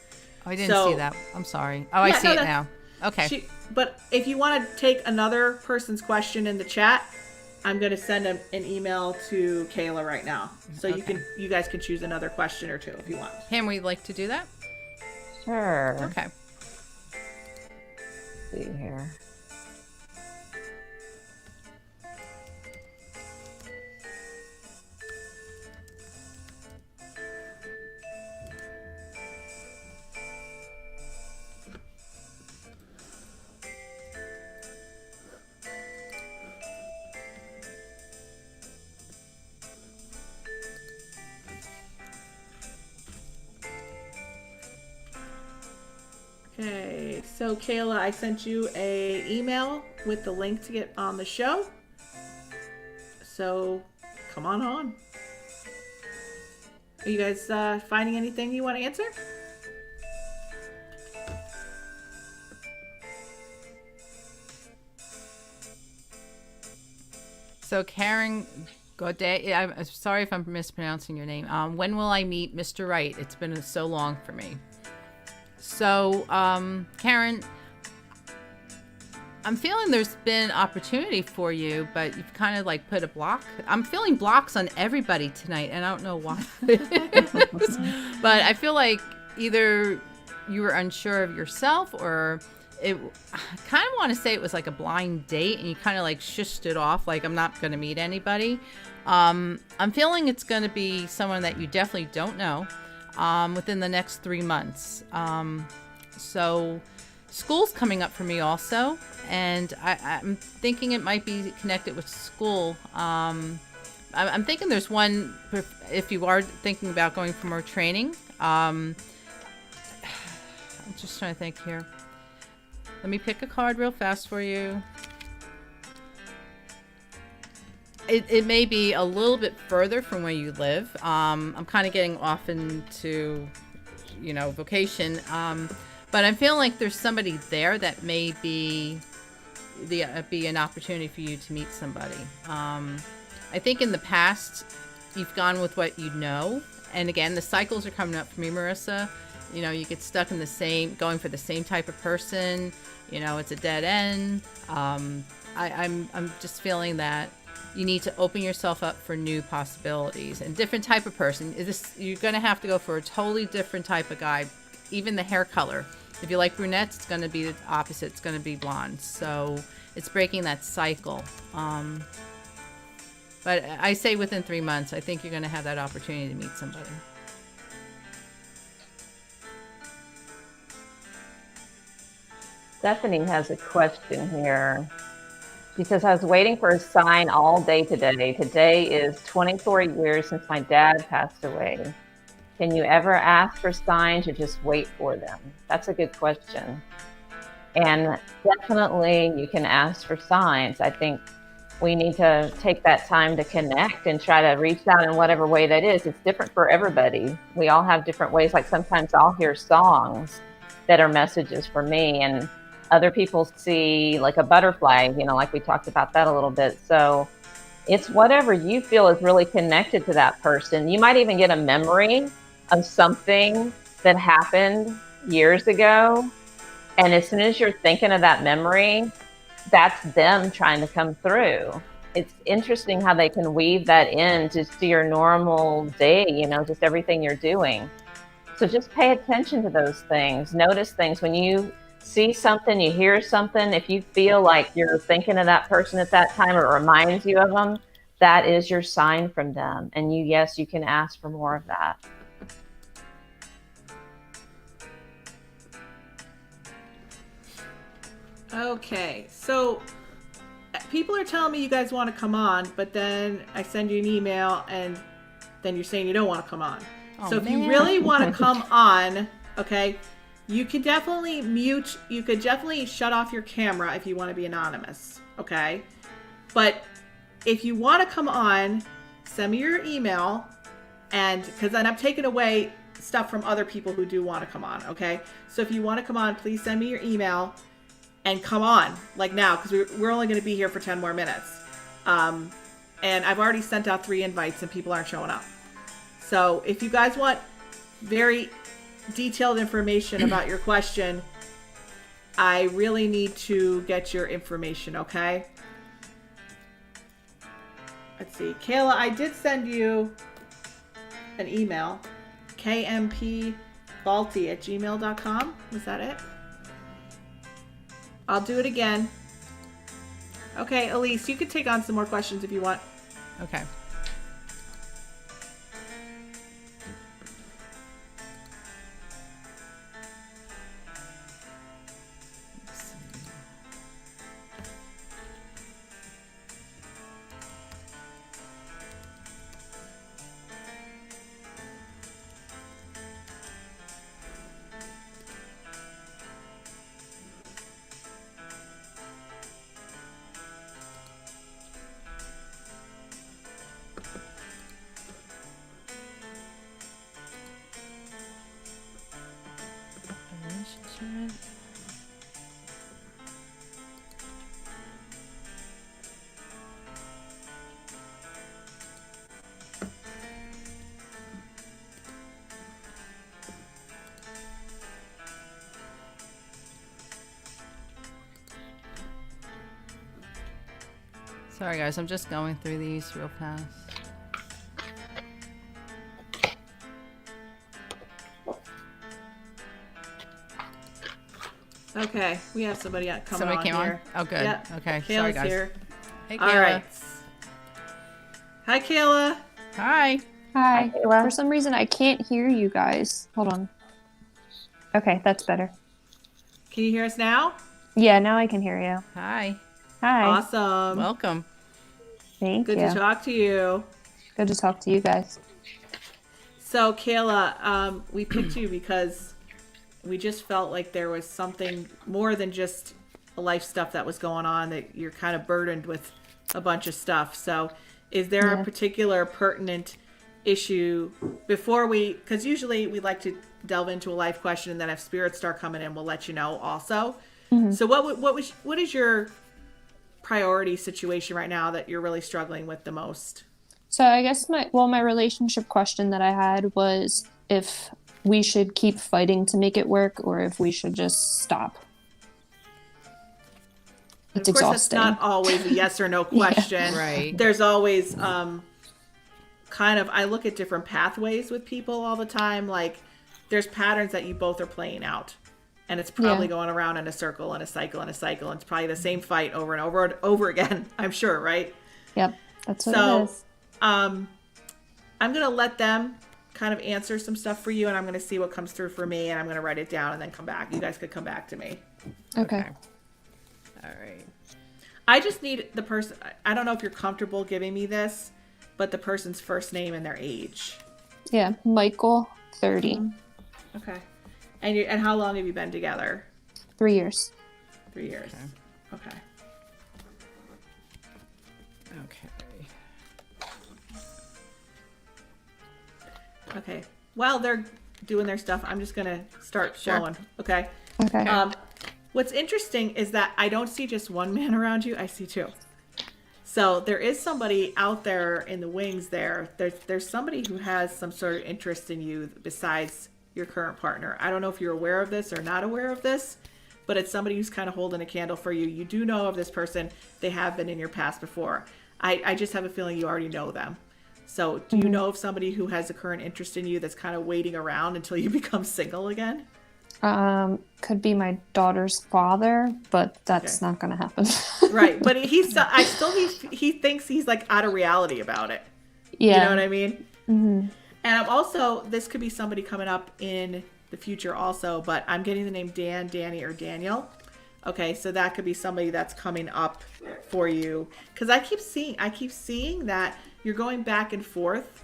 Oh, I didn't see that. I'm sorry. Oh, I see it now. Okay. But if you want to take another person's question in the chat, I'm going to send an email to Kayla right now. So you guys can choose another question or 2 if you want. Pam, would you like to do that? Sure. Okay. See here. Okay, so Kayla, I sent you a email with the link to get on the show. So come on. Are you guys finding anything you want to answer? So Karen Godet, I'm sorry if I'm mispronouncing your name. When will I meet Mr. Right? It's been so long for me. So, Karen, I'm feeling there's been opportunity for you, but you've kind of like put a block. I'm feeling blocks on everybody tonight, and I don't know why. But I feel like either you were unsure of yourself or I kind of want to say it was like a blind date, and you kind of like shushed it off, like I'm not going to meet anybody. I'm feeling it's going to be someone that you definitely don't know within the next 3 months. So school's coming up for me also, and I'm thinking it might be connected with school. I'm thinking there's one, if you are thinking about going for more training. I'm just trying to think here. Let me pick a card real fast for you. It may be a little bit further from where you live. I'm kind of getting off into, vocation. But I feel like there's somebody there that may be an opportunity for you to meet somebody. I think in the past, you've gone with what you know. And again, the cycles are coming up for me, Marissa. You get stuck in going for the same type of person. It's a dead end. I'm just feeling that you need to open yourself up for new possibilities and different type of person. You're going to have to go for a totally different type of guy. Even the hair color. If you like brunettes, it's going to be the opposite. It's going to be blonde. So it's breaking that cycle. But I say within 3 months, I think you're going to have that opportunity to meet somebody. Stephanie has a question here. She says, I was waiting for a sign all day today. Today is 24 years since my dad passed away. Can you ever ask for signs or just wait for them? That's a good question. And definitely you can ask for signs. I think we need to take that time to connect and try to reach out in whatever way that is. It's different for everybody. We all have different ways. Like sometimes I'll hear songs that are messages for me, and other people see like a butterfly, like we talked about that a little bit. So it's whatever you feel is really connected to that person. You might even get a memory of something that happened years ago. And as soon as you're thinking of that memory, that's them trying to come through. It's interesting how they can weave that in just to your normal day, just everything you're doing. So just pay attention to those things. Notice things. When you see something, you hear something, if you feel like you're thinking of that person at that time, or it reminds you of them, that is your sign from them. And you can ask for more of that. Okay, so people are telling me you guys want to come on, but then I send you an email and then you're saying you don't want to come on. So if you really want to come on, okay, you could definitely shut off your camera if you want to be anonymous, okay? But if you want to come on, send me your email, and because then I'm taking away stuff from other people who do want to come on, okay? So if you want to come on, please send me your email and come on, like now, because we're only going to be here for 10 more minutes. And I've already sent out 3 invites and people aren't showing up. So if you guys want very detailed information about your question, I really need to get your information, okay? Let's see. Kayla, I did send you an email. kmpbalti@gmail.com. Was that it? I'll do it again. Okay, Elise, you can take on some more questions if you want. Okay. Sorry guys, I'm just going through these real fast. Okay, we have somebody coming Somebody on came here. on? Oh, good. Yep. Okay. Kayla's Sorry, guys. here. Hey, All Kayla. right. Hi, Kayla. Hi. Hi. Kayla. For some reason, I can't hear you guys. Hold on. Okay, that's better. Can you hear us now? Yeah, now I can hear you. Hi. Hi. Awesome. Welcome. Thank Good you. to talk to you. Good to talk to you guys. So, Kayla, we picked you because we just felt like there was something more than just life stuff that was going on, that you're kind of burdened with a bunch of stuff. So is there a particular pertinent issue before because usually we like to delve into a life question, and then if spirits start coming in, we'll let you know also. So what is your priority situation right now that you're really struggling with the most? So I guess my relationship question that I had was if we should keep fighting to make it work or if we should just stop. It's of course, exhausting. that's not always a yes or no question. Right. There's always I look at different pathways with people all the time. Like there's patterns that you both are playing out, and it's probably going around in a circle and a cycle and a cycle. And it's probably the same fight over and over and over again. I'm sure, right? Yep, that's what it is. I'm gonna let them kind of answer some stuff for you, and I'm gonna see what comes through for me, and I'm gonna write it down and then come back. You guys could come back to me. Okay. All right. I just need the person. I don't know if you're comfortable giving me this, but the person's first name and their age. Yeah, Michael, 30. Okay. And how long have you been together? 3 years. 3 years. Okay. Okay. Okay. While they're doing their stuff, I'm just gonna start flowing. Okay. Okay. What's interesting is that I don't see just one man around you. I see two. So there is somebody out there in the wings there. There's somebody who has some sort of interest in you besides your current partner. I don't know if you're aware of this or not aware of this, but it's somebody who's kind of holding a candle for you. You do know of this person. They have been in your past before. I just have a feeling you already know them. So do you know of somebody who has a current interest in you that's kind of waiting around until you become single again? Could be my daughter's father, but that's not gonna happen. Right, but he thinks he's like out of reality about it. Yeah. You know what I mean? Mm-hmm. And I'm also, this could be somebody coming up in the future also, but I'm getting the name Dan, Danny, or Daniel. Okay, so that could be somebody that's coming up for you. Because I keep seeing that you're going back and forth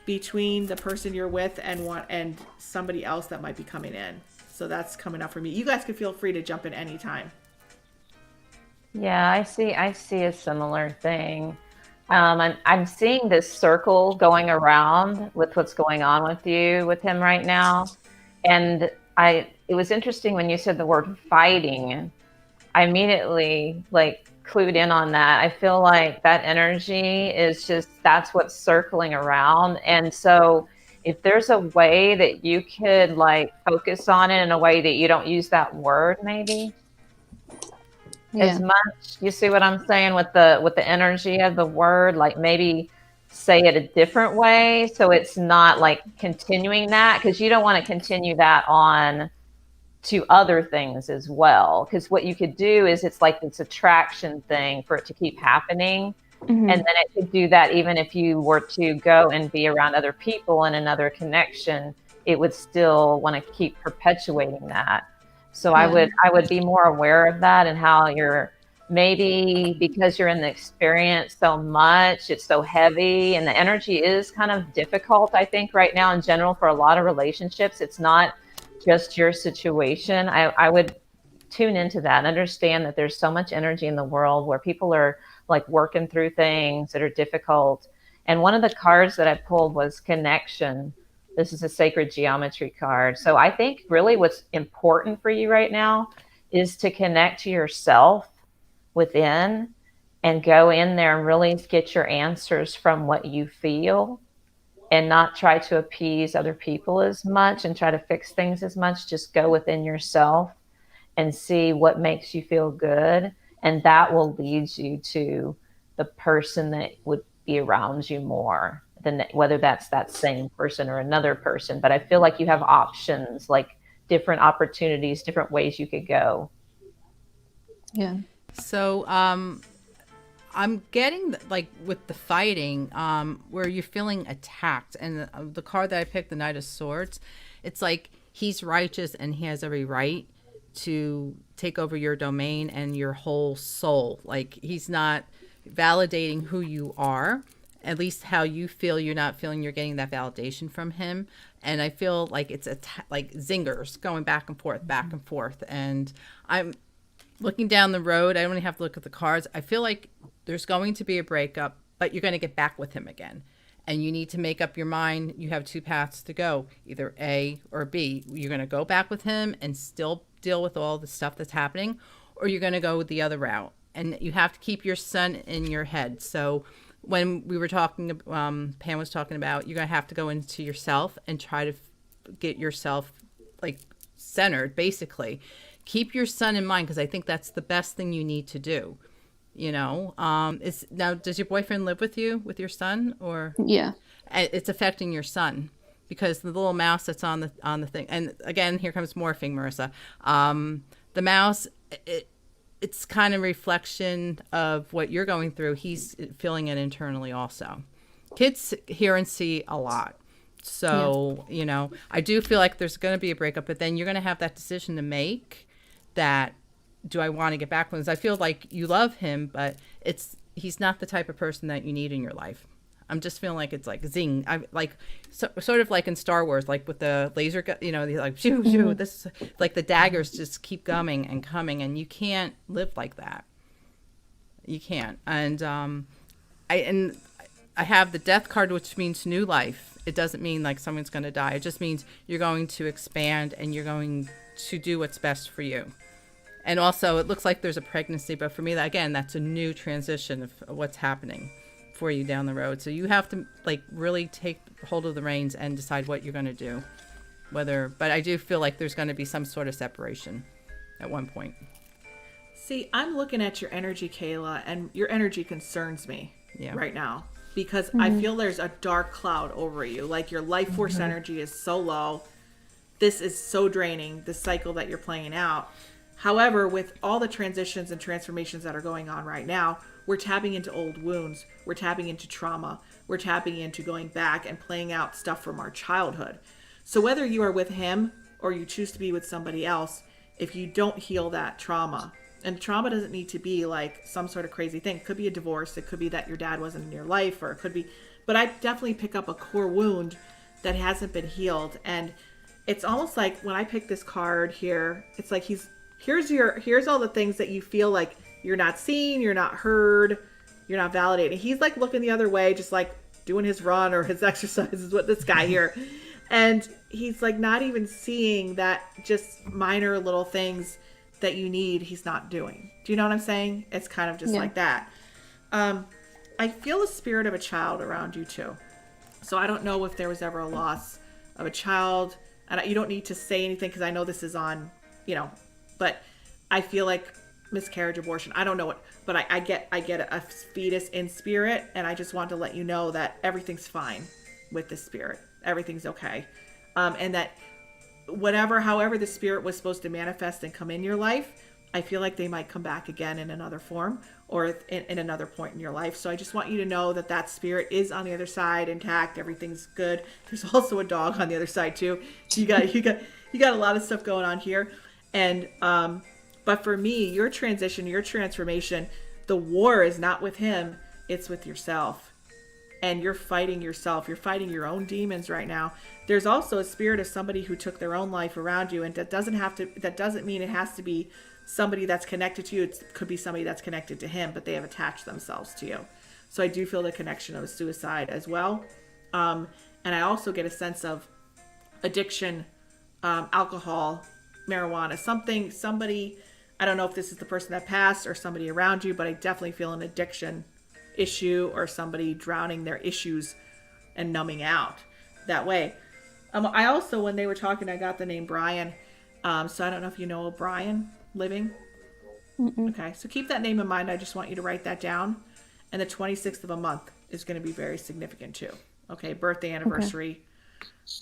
between the person you're with and somebody else that might be coming in. So that's coming up for me. You guys can feel free to jump in anytime. Yeah, I see a similar thing. I'm seeing this circle going around with what's going on with him right now. And it was interesting when you said the word fighting. I immediately clued in on that. I feel like that energy is that's what's circling around. And so if there's a way that you could focus on it in a way that you don't use that word, maybe as much, you see what I'm saying with the energy of the word, maybe say it a different way. So it's not continuing that, because you don't want to continue that on to other things as well. Because what you could do is it's this attraction thing for it to keep happening. Mm-hmm. And then it could do that even if you were to go and be around other people in another connection, it would still want to keep perpetuating that. So I would be more aware of that, and how you're maybe, because you're in the experience so much, it's so heavy, and the energy is kind of difficult, I think, right now in general for a lot of relationships. It's not just your situation. I would tune into that and understand that there's so much energy in the world where people are working through things that are difficult. And one of the cards that I pulled was connection. This is a sacred geometry card. So I think really what's important for you right now is to connect to yourself within and go in there and really get your answers from what you feel, and not try to appease other people as much and try to fix things as much. Just go within yourself and see what makes you feel good. And that will lead you to the person that would be around you more than whether that's that same person or another person. But I feel like you have options different opportunities, different ways you could go. Yeah. So, I'm getting like with the fighting, where you're feeling attacked, and the card that I picked, the Knight of Swords, it's like he's righteous and he has every right to take over your domain and your whole soul. Like he's not validating who you are, at least how you feel. You're not feeling you're getting that validation from him, and I feel like it's like zingers going back and forth. And I'm looking down the road. I don't even have to look at the cards. I feel like there's going to be a breakup, but you're going to get back with him again. And you need to make up your mind. You have two paths to go, either A or B. You're going to go back with him and still deal with all the stuff that's happening, or you're going to go with the other route. And you have to keep your son in your head. So when we were talking, Pam was talking about, you're going to have to go into yourself and try to get yourself like centered, basically. Keep your son in mind, because I think that's the best thing you need to do. You know, now, does your boyfriend live with you, with your son, or? Yeah. It's affecting your son, because the little mouse that's on the thing, and again, here comes morphing, Marissa. The mouse, it's kind of reflection of what you're going through. He's feeling it internally also. Kids hear and see a lot. So, you know, I do feel like there's going to be a breakup, but then you're going to have that decision to make, that do I want to get back with him? I feel like you love him, but he's not the type of person that you need in your life. I'm just feeling like it's like zing. I like sort of like in Star Wars, like with the laser gun, you know, like shoo shoo. This like the daggers just keep coming, and you can't live like that. You can't. And I have the death card, which means new life. It doesn't mean like someone's going to die. It just means you're going to expand and you're going to do what's best for you. And also, it looks like there's a pregnancy, but for me, that's a new transition of what's happening for you down the road. So you have to like really take hold of the reins and decide what you're going to do. But I do feel like there's going to be some sort of separation at one point. See, I'm looking at your energy, Kayla, and your energy concerns me right now, because I feel there's a dark cloud over you. Like your life force energy is so low. This is so draining, the cycle that you're playing out. However, with all the transitions and transformations that are going on right now, we're tapping into old wounds. We're tapping into trauma. We're tapping into going back and playing out stuff from our childhood. So whether you are with him or you choose to be with somebody else, if you don't heal that trauma, and trauma doesn't need to be like some sort of crazy thing. It could be a divorce. It could be that your dad wasn't in your life, or it could be, but I definitely pick up a core wound that hasn't been healed. And it's almost like when I pick this card here, it's like here's all the things that you feel like you're not seen, you're not heard, you're not validated. He's like looking the other way, just like doing his run or his exercises with this guy here. And he's like not even seeing that just minor little things that you need, he's not doing. Do you know what I'm saying? It's kind of just like that. I feel the spirit of a child around you too. So I don't know if there was ever a loss of a child. And you don't need to say anything, because I know this is on, but I feel like miscarriage, abortion. I don't know what, but I get a fetus in spirit, and I just want to let you know that everything's fine with the spirit. Everything's okay. And that however the spirit was supposed to manifest and come in your life, I feel like they might come back again in another form or in another point in your life. So I just want you to know that spirit is on the other side, intact. Everything's good. There's also a dog on the other side too. You got a lot of stuff going on here. And but for me, your transition, your transformation, the war is not with him, it's with yourself. And you're fighting yourself. You're fighting your own demons right now. There's also a spirit of somebody who took their own life around you, and that doesn't mean it has to be somebody that's connected to you. It could be somebody that's connected to him, but they have attached themselves to you. So I do feel the connection of suicide as well. And I also get a sense of addiction, alcohol, marijuana, somebody, I don't know if this is the person that passed or somebody around you, but I definitely feel an addiction issue or somebody drowning their issues and numbing out that way. I also, when they were talking, I got the name Brian. So I don't know if you know a Brian living. Okay, so keep that name in mind. I just want you to write that down. And the 26th of a month is going to be very significant too. Okay, birthday, anniversary,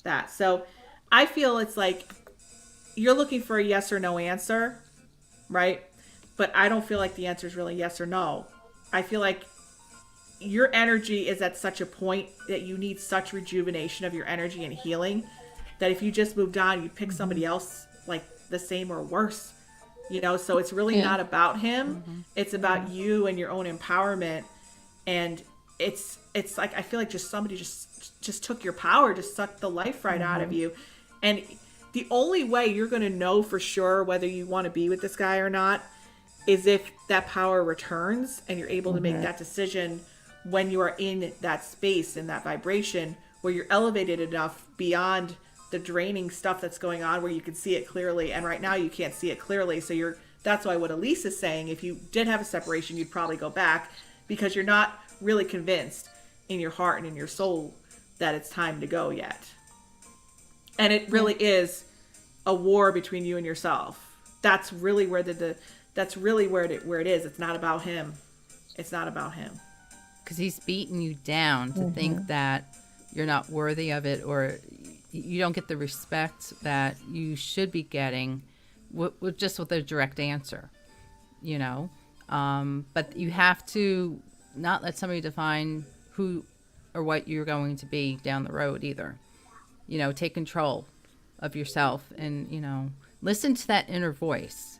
that. So I feel it's like, you're looking for a yes or no answer, right? But I don't feel like the answer is really yes or no. I feel like your energy is at such a point that you need such rejuvenation of your energy and healing that if you just moved on, you'd pick somebody else like the same or worse. So it's really not about him. It's about you and your own empowerment. And it's like, I feel like just somebody just took your power, just sucked the life right out of you. And the only way you're going to know for sure whether you want to be with this guy or not is if that power returns and you're able to make that decision when you are in that space, in that vibration where you're elevated enough beyond the draining stuff that's going on where you can see it clearly. And right now you can't see it clearly. So that's why what Elise is saying, if you did have a separation, you'd probably go back because you're not really convinced in your heart and in your soul that it's time to go yet. And it really is a war between you and yourself. That's really where that's really where it is. It's not about him. It's not about him. Because he's beating you down to think that you're not worthy of it, or you don't get the respect that you should be getting with a direct answer, But you have to not let somebody define who or what you're going to be down the road either. Take control of yourself and, listen to that inner voice.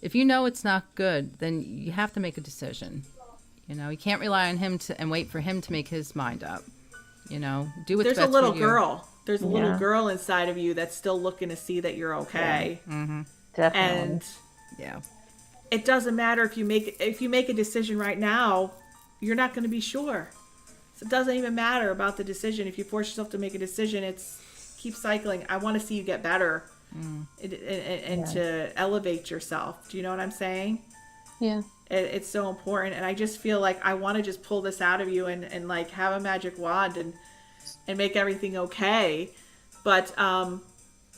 If you know it's not good, then you have to make a decision. You can't rely on him and wait for him to make his mind up. Do what's There's best a little for you. girl. There's a little girl inside of you that's still looking to see that you're okay. Definitely. And it doesn't matter if you make a decision right now, you're not going to be sure. So it doesn't even matter about the decision. If you force yourself to make a decision, it's keep cycling. I want to see you get better and to elevate yourself. Do you know what I'm saying? Yeah. It's so important. And I just feel like I want to just pull this out of you and like have a magic wand and make everything okay. But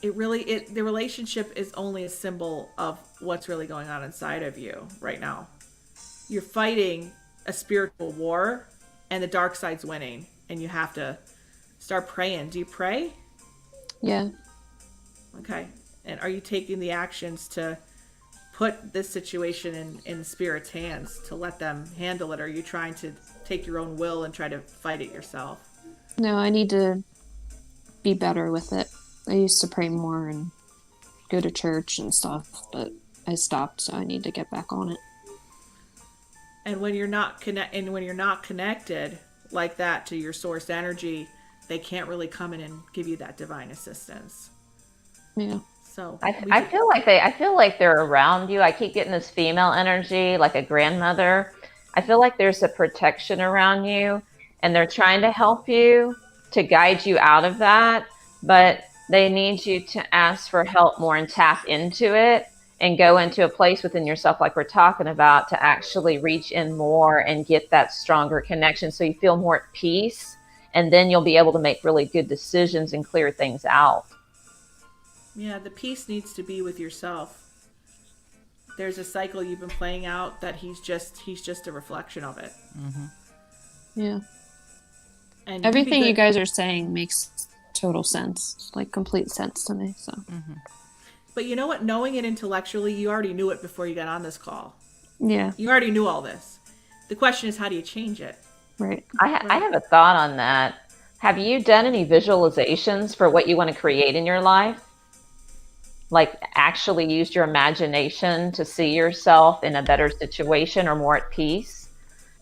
the relationship is only a symbol of what's really going on inside of you right now. You're fighting a spiritual war and the dark side's winning, and you have to start praying. Do you pray? Yeah. Okay. And are you taking the actions to put this situation in spirit's hands to let them handle it? Or are you trying to take your own will and try to fight it yourself? No, I need to be better with it. I used to pray more and go to church and stuff, but I stopped, so I need to get back on it. And when you're not connected like that to your source energy, they can't really come in and give you that divine assistance. Yeah. So I feel like they're around you. I keep getting this female energy, like a grandmother. I feel like there's a protection around you, and they're trying to help you to guide you out of that, but they need you to ask for help more and tap into it and go into a place within yourself, like we're talking about, to actually reach in more and get that stronger connection so you feel more at peace, and then you'll be able to make really good decisions and clear things out. Yeah, the peace needs to be with yourself. There's a cycle you've been playing out that he's just a reflection of it. Yeah. And everything you guys are saying makes total sense, like complete sense to me. So. But you know what? Knowing it intellectually, you already knew it before you got on this call. Yeah. You already knew all this. The question is, how do you change it? Right. I have a thought on that. Have you done any visualizations for what you want to create in your life? Like actually used your imagination to see yourself in a better situation or more at peace?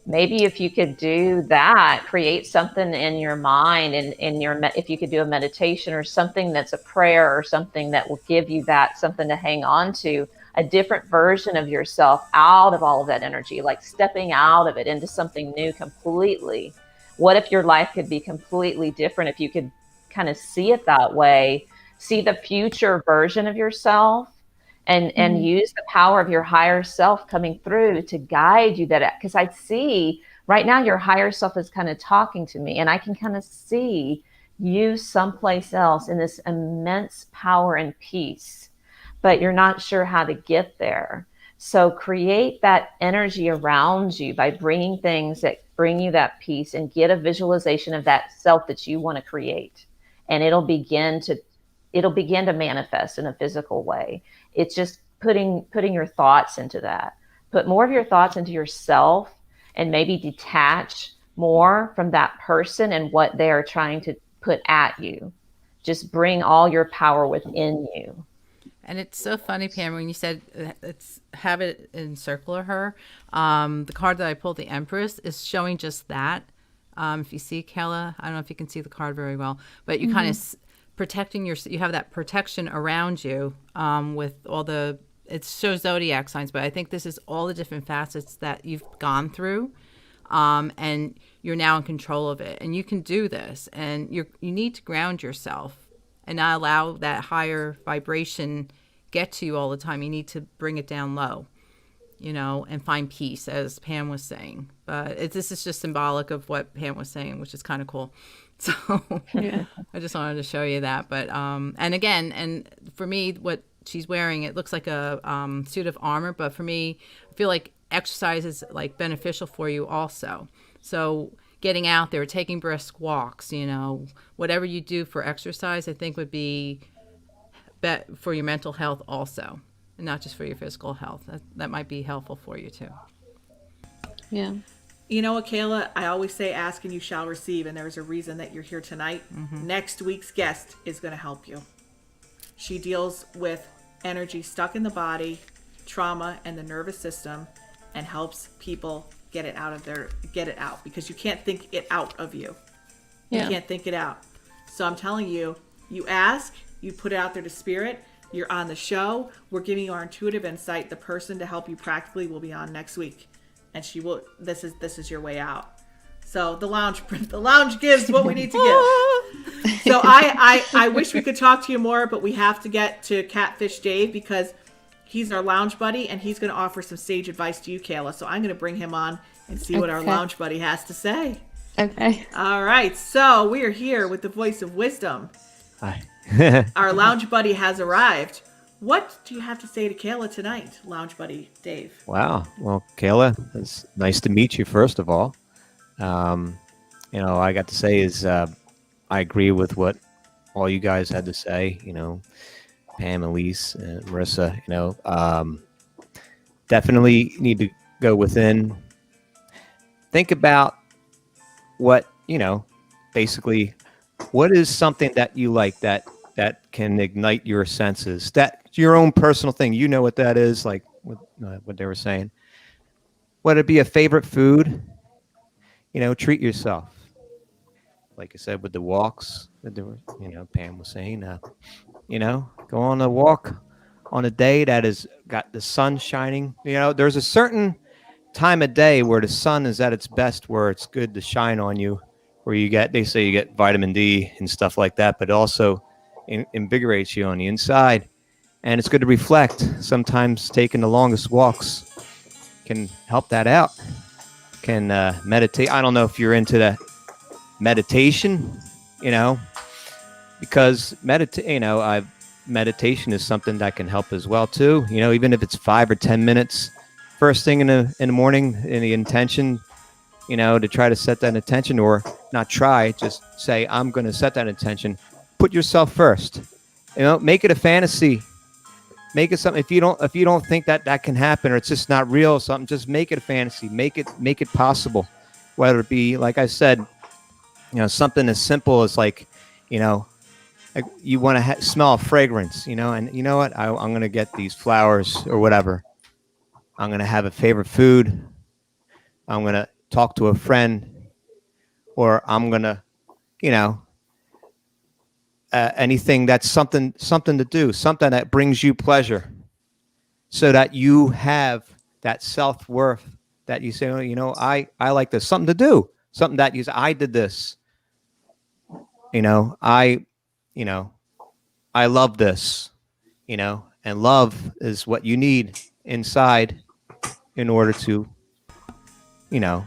Maybe if you could do that, create something in your mind, and if you could do a meditation or something that's a prayer or something that will give you that something to hang on to, a different version of yourself out of all of that energy, like stepping out of it into something new completely. What if your life could be completely different if you could kind of see it that way, see the future version of yourself? And use the power of your higher self coming through to guide you, that because I see right now your higher self is kind of talking to me, and I can kind of see you someplace else in this immense power and peace, but you're not sure how to get there. So create that energy around you by bringing things that bring you that peace, and get a visualization of that self that you want to create, and it'll begin to it'll begin to manifest in a physical way. It's just putting your thoughts into that. Put more of your thoughts into yourself, and maybe detach more from that person and what they are trying to put at you. Just bring all your power within you. And it's so funny, Pam, when you said it's have it encircle her. The card that I pulled, the Empress, is showing just that. If you see, Kayla, I don't know if you can see the card very well, but you kind of protecting you have that protection around you with all the, it shows zodiac signs, but I think this is all the different facets that you've gone through. And you're now in control of it, and you can do this, and you need to ground yourself and not allow that higher vibration get to you all the time. You need to bring it down low, and find peace, as Pam was saying. But this is just symbolic of what Pam was saying, which is kind of cool. So yeah. I just wanted to show you that. But and for me, what she's wearing, it looks like a suit of armor, but for me, I feel like exercise is like beneficial for you also. So getting out there, taking brisk walks, whatever you do for exercise, I think would be for your mental health also, and not just for your physical health. That might be helpful for you too. Yeah. You know what, Kayla? I always say ask and you shall receive, and there's a reason that you're here tonight. Next week's guest is going to help you. She deals with energy stuck in the body, trauma, and the nervous system, and helps people get it out, because you can't think it out of you. You can't think it out. So I'm telling you, you ask, you put it out there to spirit, you're on the show, we're giving you our intuitive insight. The person to help you practically will be on next week, and she will, this is your way out. So the lounge gives what we need to give. So I wish we could talk to you more, but we have to get to Catfish Dave, because he's our lounge buddy, and he's going to offer some sage advice to you, Kayla. So I'm going to bring him on and see what our lounge buddy has to say. Okay. All right. So we are here with the voice of wisdom. Hi. Our lounge buddy has arrived. What do you have to say to Kayla tonight, lounge buddy Dave? Wow. Well, Kayla, it's nice to meet you, first of all. All I got to say is I agree with what all you guys had to say, Pam, Elise, and Marissa, definitely need to go within. Think about what, basically, what is something that you like that can ignite your senses? That's your own personal thing. You know what that is, like what they were saying. Whether it be a favorite food, treat yourself. Like I said, with the walks that there were, Pam was saying, go on a walk on a day that has got the sun shining. There's a certain time of day where the sun is at its best, where it's good to shine on you, where they say you get vitamin D and stuff like that, but also invigorates you on the inside. And it's good to reflect. Sometimes taking the longest walks can help that out. Can meditate. I don't know if you're into that meditation, because meditation is something that can help as well too. Even if it's 5 or 10 minutes, first thing in the morning, in the intention, to try to set that intention, or not try, just say, I'm going to set that intention. Put yourself first. Make it a fantasy. Make it something. If you don't think that can happen, or it's just not real or something, just make it a fantasy. Make it possible. Whether it be, like I said, something as simple as like you want to smell a fragrance, and you know what? I'm going to get these flowers or whatever. I'm going to have a favorite food. I'm going to talk to a friend, or I'm going to, anything that's something to do, something that brings you pleasure, so that you have that self-worth, that you say, I like this, something to do, something that I did this, I love this, and love is what you need inside in order to,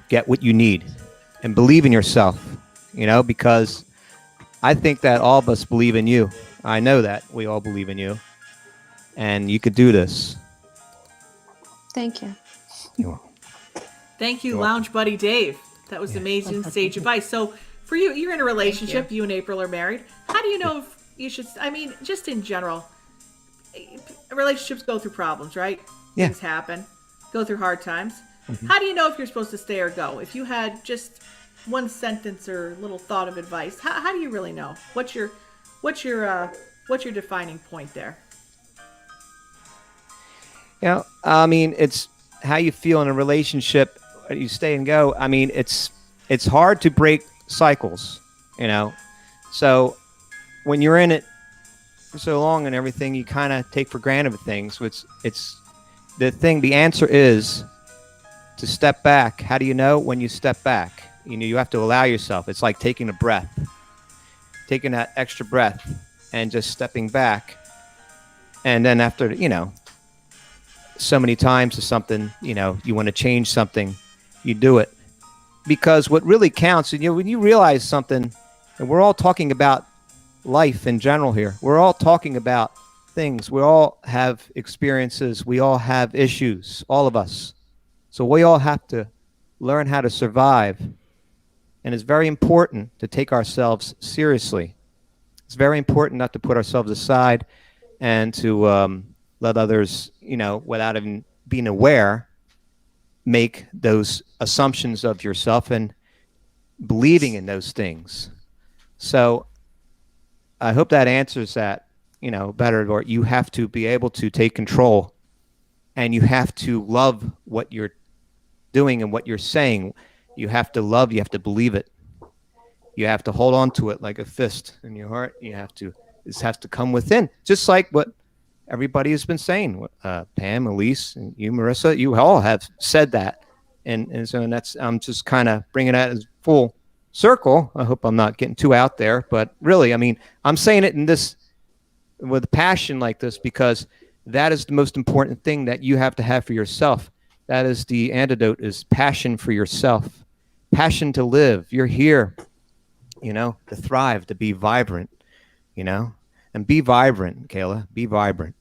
get what you need, and believe in yourself, because I think that all of us believe in you. I know that we all believe in you, and you could do this. Thank you. You're welcome. Thank you, lounge buddy Dave. That was amazing sage advice. So for you, you're in a relationship. You and April are married. How do you know you should. I mean, just in general, relationships go through problems, right? Yeah. Things happen, go through hard times. How do you know if you're supposed to stay or go? If you had just one sentence or little thought of advice, how do you really know? What's your defining point there? I mean, it's how you feel in a relationship. You stay and go. I mean, it's hard to break cycles, So when you're in it for so long and everything, you kind of take for granted things. It's the thing. The answer is to step back. How do you know? When you step back, you have to allow yourself. It's like taking a breath, taking that extra breath and just stepping back. And then after, so many times to something, you want to change something, you do it. Because what really counts, and when you realize something, and we're all talking about life in general here. We're all talking about things. We all have experiences. We all have issues, all of us. So we all have to learn how to survive. And it's very important to take ourselves seriously. It's very important not to put ourselves aside and to let others, without even being aware, make those assumptions of yourself and believing in those things. So I hope that answers that, better. Or you have to be able to take control, and you have to love what you're doing and what you're saying. You have to love, you have to believe it. You have to hold on to it like a fist in your heart. This has to come within, just like what everybody has been saying. Pam, Elise, and you, Marissa, you all have said that. And so that's, I'm just kind of bringing that as full circle. I hope I'm not getting too out there, but really, I mean, I'm saying it in this with passion like this because that is the most important thing that you have to have for yourself. That is the antidote, is passion for yourself, passion to live. You're here, to thrive, to be vibrant, and be vibrant, Kayla, be vibrant.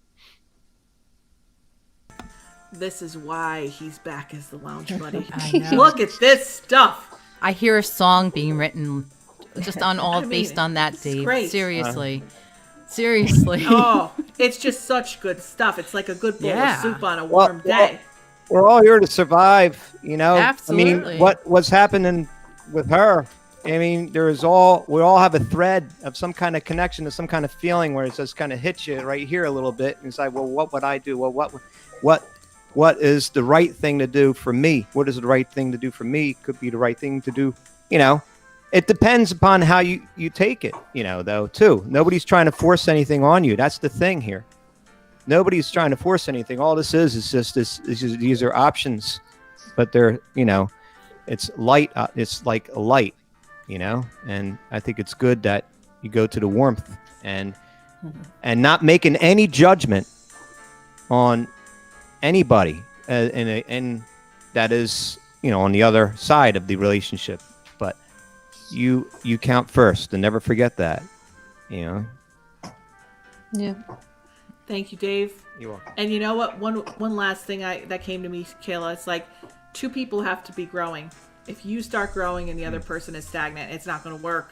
This is why he's back as the lounge buddy. I know. Look at this stuff. I hear a song being written just on all based on that, Dave. Great. Seriously. Oh, it's just such good stuff. It's like a good bowl of soup on a warm day. We're all here to survive, Absolutely. I mean, what's happening with her? I mean, we all have a thread of some kind of connection to some kind of feeling where it just kind of hits you right here a little bit. And it's like, well, what would I do? Well, what is the right thing to do for me? What is the right thing to do for me? Could be the right thing to do, It depends upon how you take it, though, too. Nobody's trying to force anything on you. That's the thing here. Nobody's trying to force anything. All this is just this. These are options, but they're, it's light. It's like a light, and I think it's good that you go to the warmth and not making any judgment on anybody, and that is, on the other side of the relationship. But you count first, and never forget that, Yeah. Thank you, Dave. You're welcome. And you know what? One last thing that came to me, Kayla. It's like two people have to be growing. If you start growing and the other person is stagnant, it's not going to work.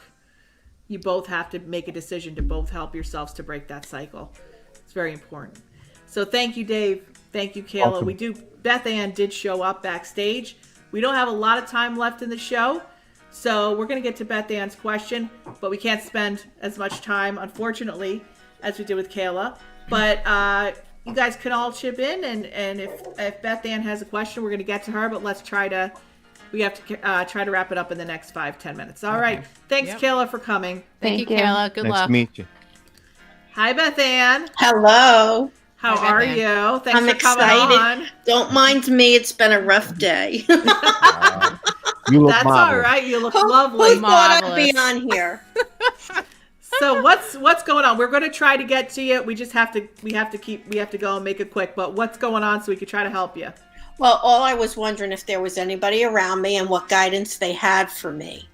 You both have to make a decision to both help yourselves to break that cycle. It's very important. So thank you, Dave. Thank you, Kayla. Welcome. Beth Ann did show up backstage. We don't have a lot of time left in the show, so we're going to get to Beth Ann's question, but we can't spend as much time, unfortunately, as we did with Kayla. But you guys can all chip in, and if Beth Ann has a question, we're going to get to her, but we have to try to wrap it up in the next 5-10 minutes. All right. Thanks, Kayla, for coming. Thank you, Kayla. Good Nice luck. to meet you. Hi, Beth Ann. Hello. How Hi, are Beth Ann. you? Thanks I'm for coming excited. on. Don't mind me. It's been a rough day. You look That's marvelous. all right. You look Who lovely. thought I'd be on here? So what's going on? We're going to try to get to you. We just have to go and make it quick. But what's going on so we can try to help you? Well, all I was wondering if there was anybody around me and what guidance they had for me.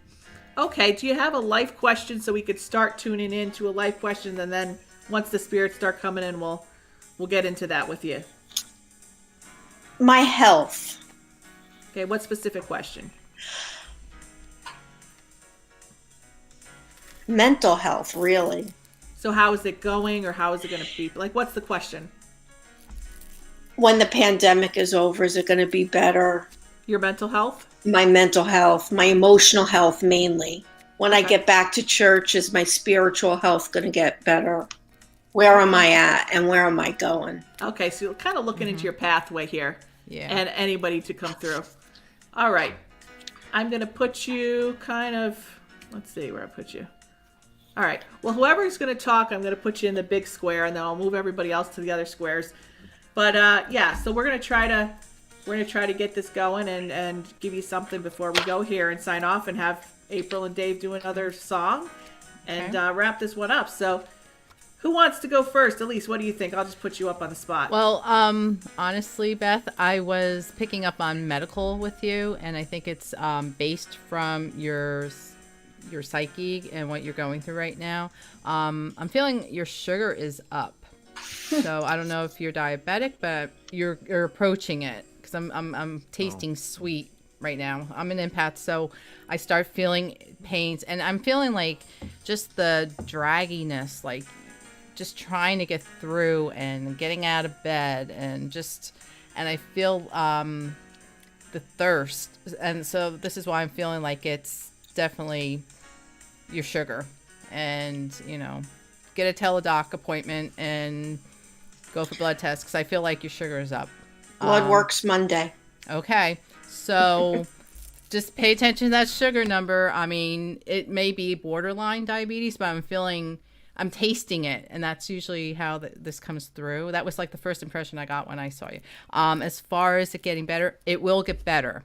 Okay. Do you have a life question so we could start tuning in to a life question, and then once the spirits start coming in, we'll get into that with you. My health. Okay. What specific question? Mental health, really. So how is it going, or how is it going to be? Like, what's the question? When the pandemic is over, is it going to be better? Your mental health? My mental health, my emotional health mainly. When I get back to church, is my spiritual health going to get better? Where am I at and where am I going? Okay, so you're kind of looking into your pathway here. Yeah. And anybody to come through. All right. I'm going to put you kind of, let's see where I put you. All right. Well, whoever's going to talk, I'm going to put you in the big square, and then I'll move everybody else to the other squares. But yeah, so we're going to try to get this going and give you something before we go here and sign off and have April and Dave do another song and wrap this one up. So who wants to go first? Elise, what do you think? I'll just put you up on the spot. Well, honestly, Beth, I was picking up on medical with you, and I think it's based from your psyche and what you're going through right now. I'm feeling your sugar is up. So I don't know if you're diabetic, but you're approaching it, because I'm tasting sweet right now. I'm an empath, so I start feeling pains, and I'm feeling like just the dragginess, like just trying to get through and getting out of bed, and I feel the thirst, and so this is why I'm feeling like it's definitely your sugar, and get a teledoc appointment and go for blood tests, because I feel like your sugar is up. Blood works Monday. Okay, so just pay attention to that sugar number. I mean, it may be borderline diabetes, but I'm tasting it, and that's usually how this comes through. That was like the first impression I got when I saw you. As far as it getting better, it will get better.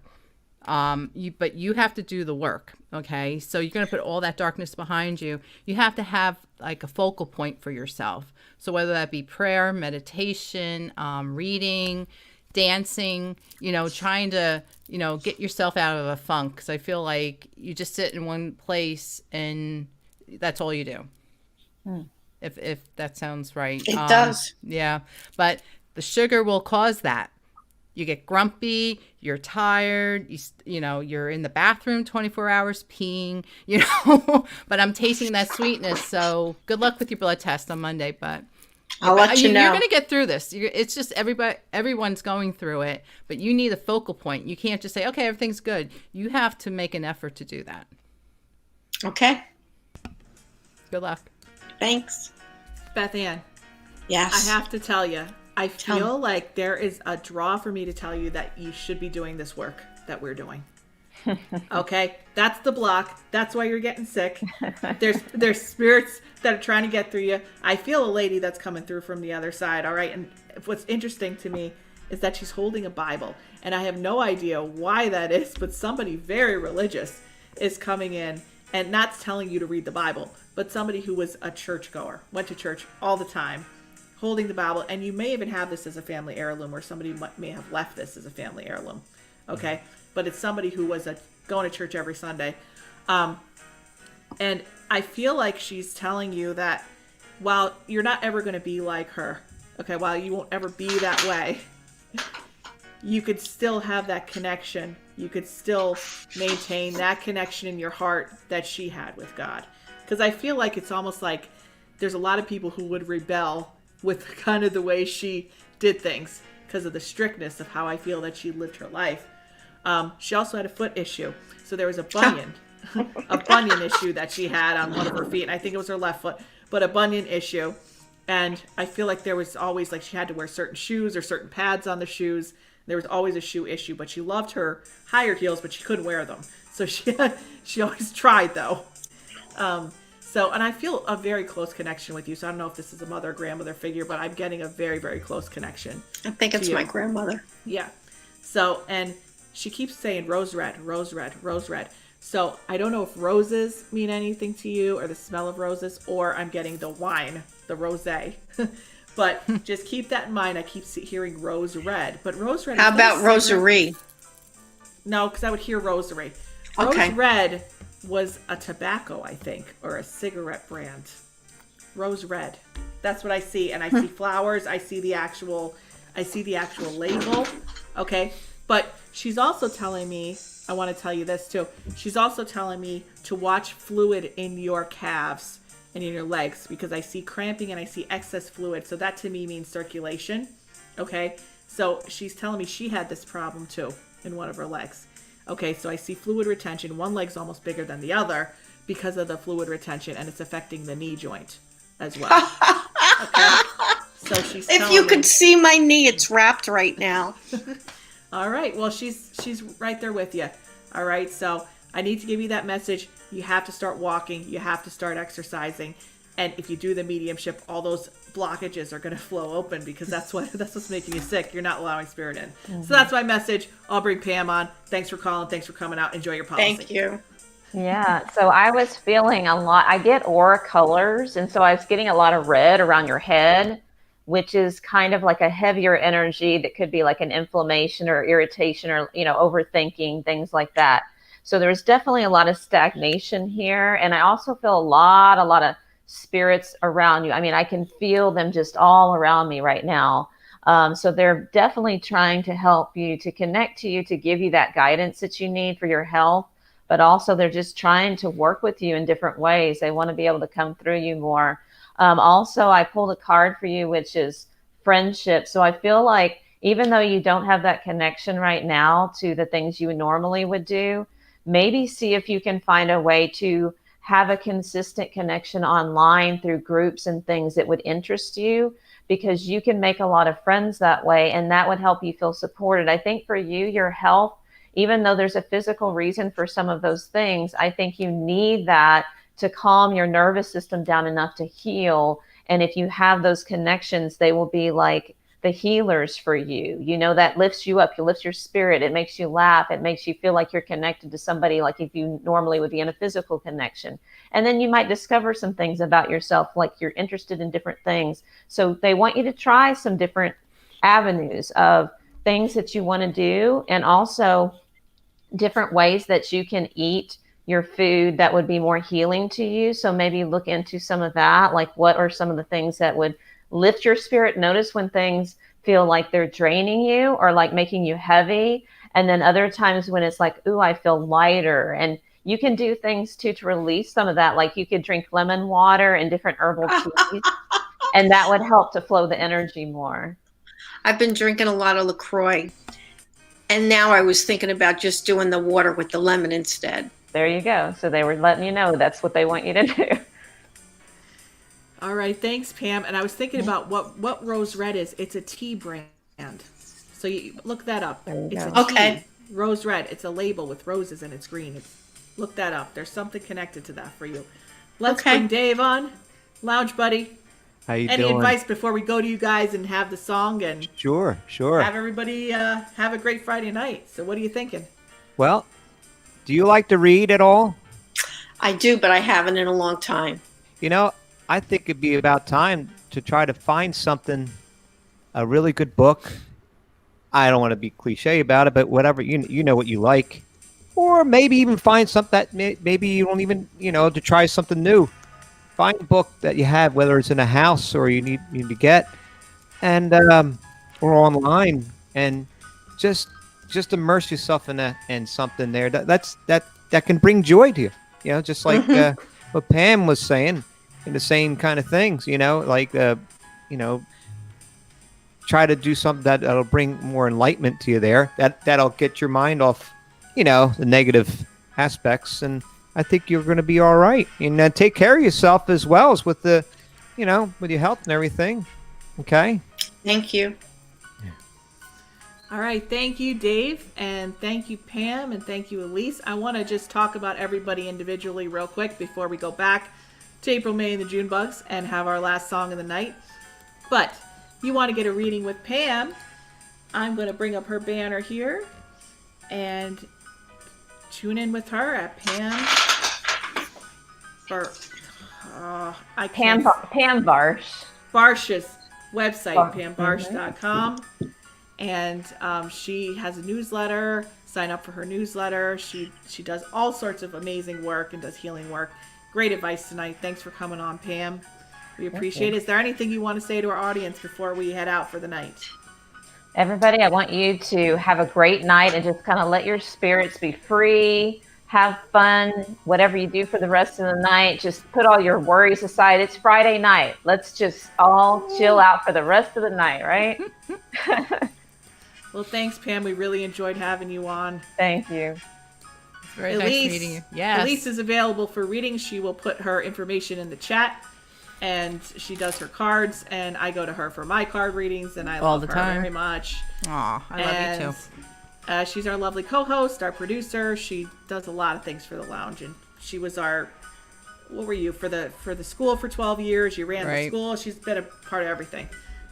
But you have to do the work, okay? So you're going to put all that darkness behind you. You have to have like a focal point for yourself. So whether that be prayer, meditation, reading, dancing, trying to, get yourself out of a funk. Because I feel like you just sit in one place and that's all you do. If that sounds right. It does. Yeah. But the sugar will cause that. You get grumpy, you're tired, you're in the bathroom 24 hours peeing, but I'm tasting that sweetness. So good luck with your blood test on Monday, but I'll let you know. You're going to get through this. It's just everyone's going through it, but you need a focal point. You can't just say, okay, everything's good. You have to make an effort to do that. Okay. Good luck. Thanks. Beth Ann. Yes. I have to tell you, I feel like there is a draw for me to tell you that you should be doing this work that we're doing. Okay? That's the block. That's why you're getting sick. There's spirits that are trying to get through you. I feel a lady that's coming through from the other side, all right? And what's interesting to me is that she's holding a Bible. And I have no idea why that is, but somebody very religious is coming in and not telling you to read the Bible, but somebody who was a churchgoer, went to church all the time, holding the Bible. And you may even have this as a family heirloom, or somebody may have left this as a family heirloom. Okay? But it's somebody who was going to church every Sunday. And I feel like she's telling you that while you're not ever going to be like her, okay, while you won't ever be that way, you could still have that connection. You could still maintain that connection in your heart that she had with God. Because I feel like it's almost like there's a lot of people who would rebel with kind of the way she did things because of the strictness of how I feel that she lived her life. She also had a foot issue. So there was a bunion, a bunion issue that she had on one of her feet. And I think it was her left foot, but a bunion issue. And I feel like there was always like she had to wear certain shoes or certain pads on the shoes. There was always a shoe issue, but she loved her higher heels, but she couldn't wear them. So she always tried though. And I feel a very close connection with you. So I don't know if this is a mother or grandmother figure, but I'm getting a very, very close connection. I think it's my grandmother. Yeah. So, and she keeps saying rose red, rose red, rose red. So I don't know if roses mean anything to you or the smell of roses, or I'm getting the wine, the rosé. But just keep that in mind. I keep hearing rose red, but rose red. How about rosary? No, because I would hear rosary. Okay. Rose red was a tobacco, I think, or a cigarette brand. Rose red. That's what I see, and I see flowers. I see the actual label. Okay, but she's also telling me. I want to tell you this too. She's also telling me to watch fluid in your calves and in your legs, because I see cramping and I see excess fluid. So that to me means circulation. Okay. So she's telling me she had this problem too in one of her legs. Okay. So I see fluid retention. One leg's almost bigger than the other because of the fluid retention, and it's affecting the knee joint as well. Okay. So she's If you could see my knee, it's wrapped right now. All right. Well, she's right there with you. All right. So I need to give you that message. You have to start walking. You have to start exercising. And if you do the mediumship, all those blockages are going to flow open, because that's what's making you sick. You're not allowing spirit in. Mm-hmm. So that's my message. I'll bring Pam on. Thanks for calling. Thanks for coming out. Enjoy your policy. Thank you. Yeah, so I was feeling a lot. I get aura colors, and so I was getting a lot of red around your head, which is kind of like a heavier energy that could be like an inflammation or irritation or, overthinking, things like that. So there's definitely a lot of stagnation here. And I also feel a lot of spirits around you. I mean, I can feel them just all around me right now. So they're definitely trying to help you, to connect to you, to give you that guidance that you need for your health. But also they're just trying to work with you in different ways. They want to be able to come through you more. Also, I pulled a card for you, which is friendship. So I feel like even though you don't have that connection right now to the things you normally would do, maybe see if you can find a way to have a consistent connection online through groups and things that would interest you, because you can make a lot of friends that way, and that would help you feel supported. I think for you, your health, even though there's a physical reason for some of those things, I think you need that to calm your nervous system down enough to heal. And if you have those connections, they will be like the healers for you. That lifts you up. It lifts your spirit. It makes you laugh. It makes you feel like you're connected to somebody, like if you normally would be in a physical connection. And then you might discover some things about yourself, like you're interested in different things. So they want you to try some different avenues of things that you want to do, and also different ways that you can eat your food that would be more healing to you. So maybe look into some of that, like what are some of the things that would lift your spirit. Notice when things feel like they're draining you or like making you heavy. And then other times when it's like, ooh, I feel lighter. And you can do things too to release some of that. Like you could drink lemon water and different herbal teas, and that would help to flow the energy more. I've been drinking a lot of LaCroix. And now I was thinking about just doing the water with the lemon instead. There you go. So they were letting you know that's what they want you to do. All right. Thanks, Pam. And I was thinking about what Rose Red is. It's a tea brand. So you look that up. It's a tea. Okay. Rose Red. It's a label with roses and it's green. Look that up. There's something connected to that for you. Let's bring Dave on. Lounge buddy. How you Any doing? advice before we go to you guys and have the song and Sure. have everybody have a great Friday night? So what are you thinking? Well, do you like to read at all? I do, but I haven't in a long time. I think it'd be about time to try to find something, a really good book. I don't want to be cliche about it, but whatever, you know what you like. Or maybe even find something that maybe you don't even, to try something new. Find a book that you have, whether it's in a house or you need to get, and or online, and just immerse yourself in something there that can bring joy to you. Just like what Pam was saying, and the same kind of things. Try to do something that'll bring more enlightenment to you there. That'll get your mind off, the negative aspects, and I think you're going to be all right. And take care of yourself as well as with with your health and everything. Okay. Thank you. All right. Thank you, Dave. And thank you, Pam. And thank you, Elise. I want to just talk about everybody individually real quick before we go back to April, May, and the June bugs and have our last song of the night. But you want to get a reading with Pam, I'm going to bring up her banner here and tune in with her at Pam Barsh's website, pambarsh.com. And she has a newsletter. Sign up for her newsletter. She does all sorts of amazing work and does healing work. Great advice tonight. Thanks for coming on, Pam. We appreciate it. Is there anything you want to say to our audience before we head out for the night? Everybody, I want you to have a great night and just kind of let your spirits be free. have fun, whatever you do for the rest of the night. Just put all your worries aside. It's Friday night. Let's just all chill out for the rest of the night, right? Well, thanks, Pam. We really enjoyed having you on. Thank you. It's very nice meeting you. Yes. Elise is available for readings. She will put her information in the chat, and she does her cards, and I go to her for my card readings, and I love her very much. Aw, I love you too. She's our lovely co-host, our producer. She does a lot of things for the lounge, and she was our, what were you, for the school for 12 years. You ran the school. She's been a part of everything.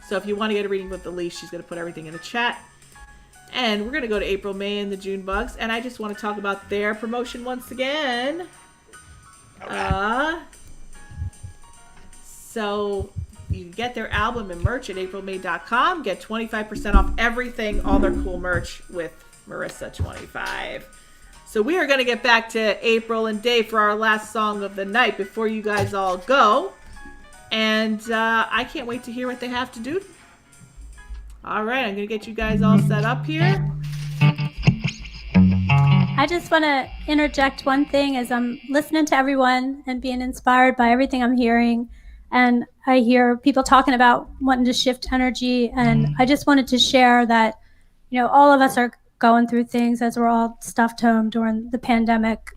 So if you want to get a reading with Elise, she's going to put everything in the chat. And we're going to go to April, May, and the June bugs, and I just want to talk about their promotion once again. Okay. So you can get their album and merch at aprilmay.com. Get 25% off everything, all their cool merch with Marisa 25. So we are going to get back to April and Dave for our last song of the night before you guys all go. And I can't wait to hear what they have to do. All right, I'm going to get you guys all set up here. I just want to interject one thing as I'm listening to everyone and being inspired by everything I'm hearing. And I hear people talking about wanting to shift energy. And I just wanted to share that, you know, all of us are going through things as we're all stuffed home during the pandemic.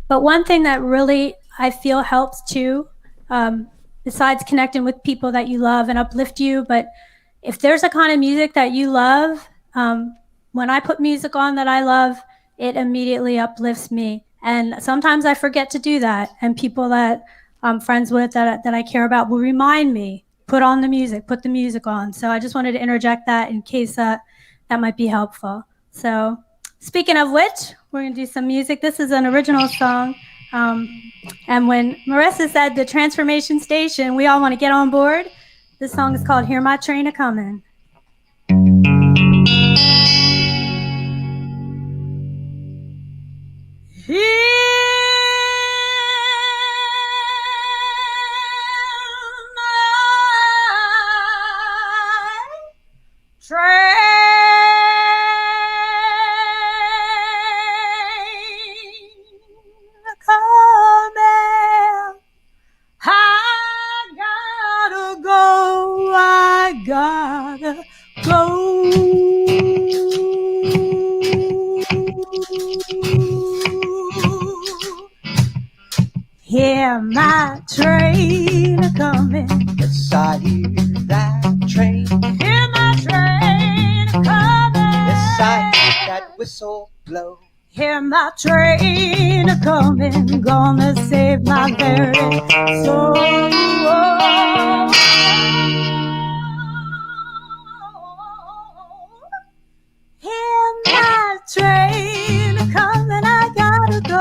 But one thing that really I feel helps too, besides connecting with people that you love and uplift you, but if there's a kind of music that you love, when I put music on that I love, it immediately uplifts me. And sometimes I forget to do that. And people that I'm friends with that I care about will remind me, put on the music, put the music on. So I just wanted to interject that in case that might be helpful. So speaking of which, we're going to do some music. This is an original song. And when Marisa said the Transformation Station, we all want to get on board. This song is called Hear My Train A-Comin'. Gotta go. Hear my train a-comin'. Yes, I hear that train. Hear my train a-comin'. Yes, I hear that whistle blow. Hear my train a-comin'. Gonna save my very soul. Train coming, I gotta go.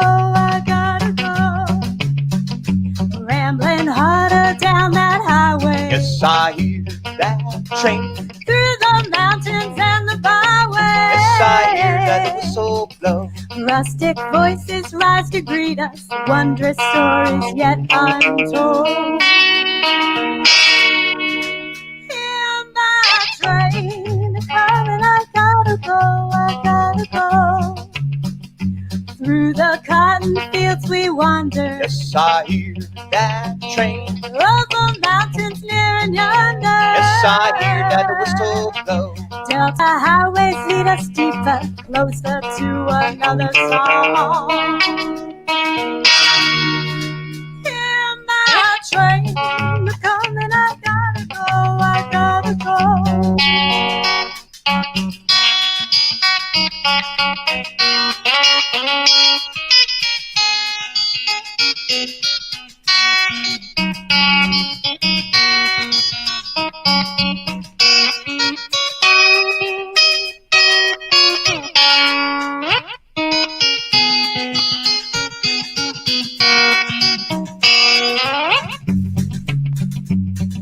Rambling harder down that highway. Yes, I hear that train. Through the mountains and the byways. Yes, I hear that whistle blow. Rustic voices rise to greet us. Wondrous stories yet untold. Hear my train coming, I gotta go. Through the cotton fields we wander. Yes, I hear that train. Over mountains near and yonder. Yes, I hear that whistle blow. Delta highways lead us deeper, closer to another song. Hear my train coming, I gotta go.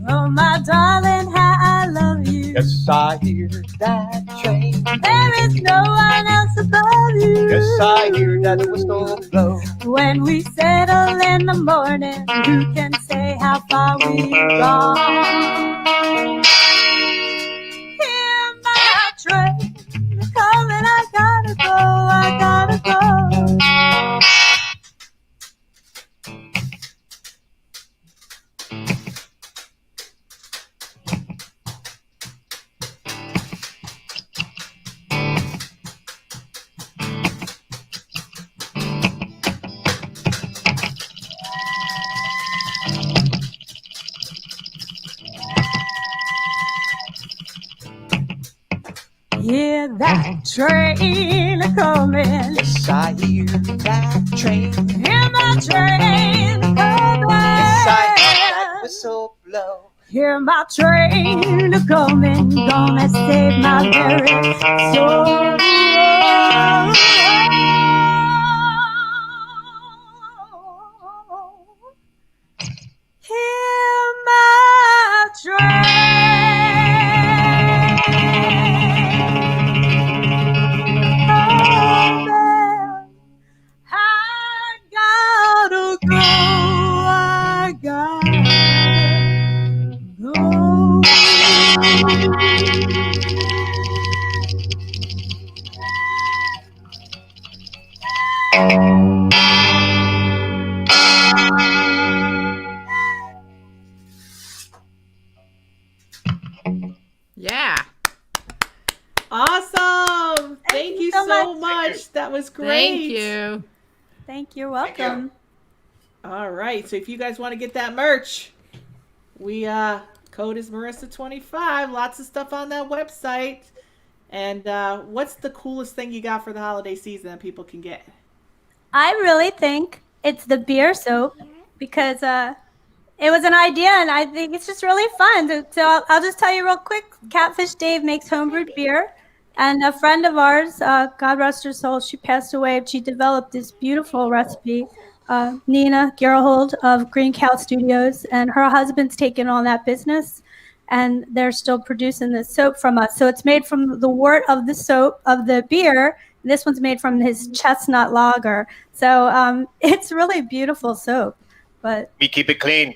Oh, my darling, how I love you. Yes, I hear that train. There is no one else above you. Yes, I hear that whistle blow. When we settle in the morning, who can say how far we've gone? Hear my train coming, I gotta go. hear that train coming. Yes, I hear that train. Hear my train coming. Yes, I hear that whistle blow. Hear my train coming, gonna save my very soul. Hear my train coming. I gotta go. I gotta go. Yeah. Awesome. Thank you so much. much. That was great. Thank you. Thank you. Welcome. All right. So if you guys want to get that merch, we code is Marisa25. Lots of stuff on that website. And what's the coolest thing you got for the holiday season that people can get? I really think it's the beer soap because it was an idea and I think it's just really fun. So I'll just tell you real quick. Catfish Dave makes homebrewed beer. And a friend of ours, God rest her soul, she passed away. She developed this beautiful recipe, Nina Gerhold of Green Cow Studios. And her husband's taken on that business. And they're still producing this soap from us. So it's made from the wort of the soap, of the beer. This one's made from his chestnut lager. So it's really beautiful soap. But We keep it clean.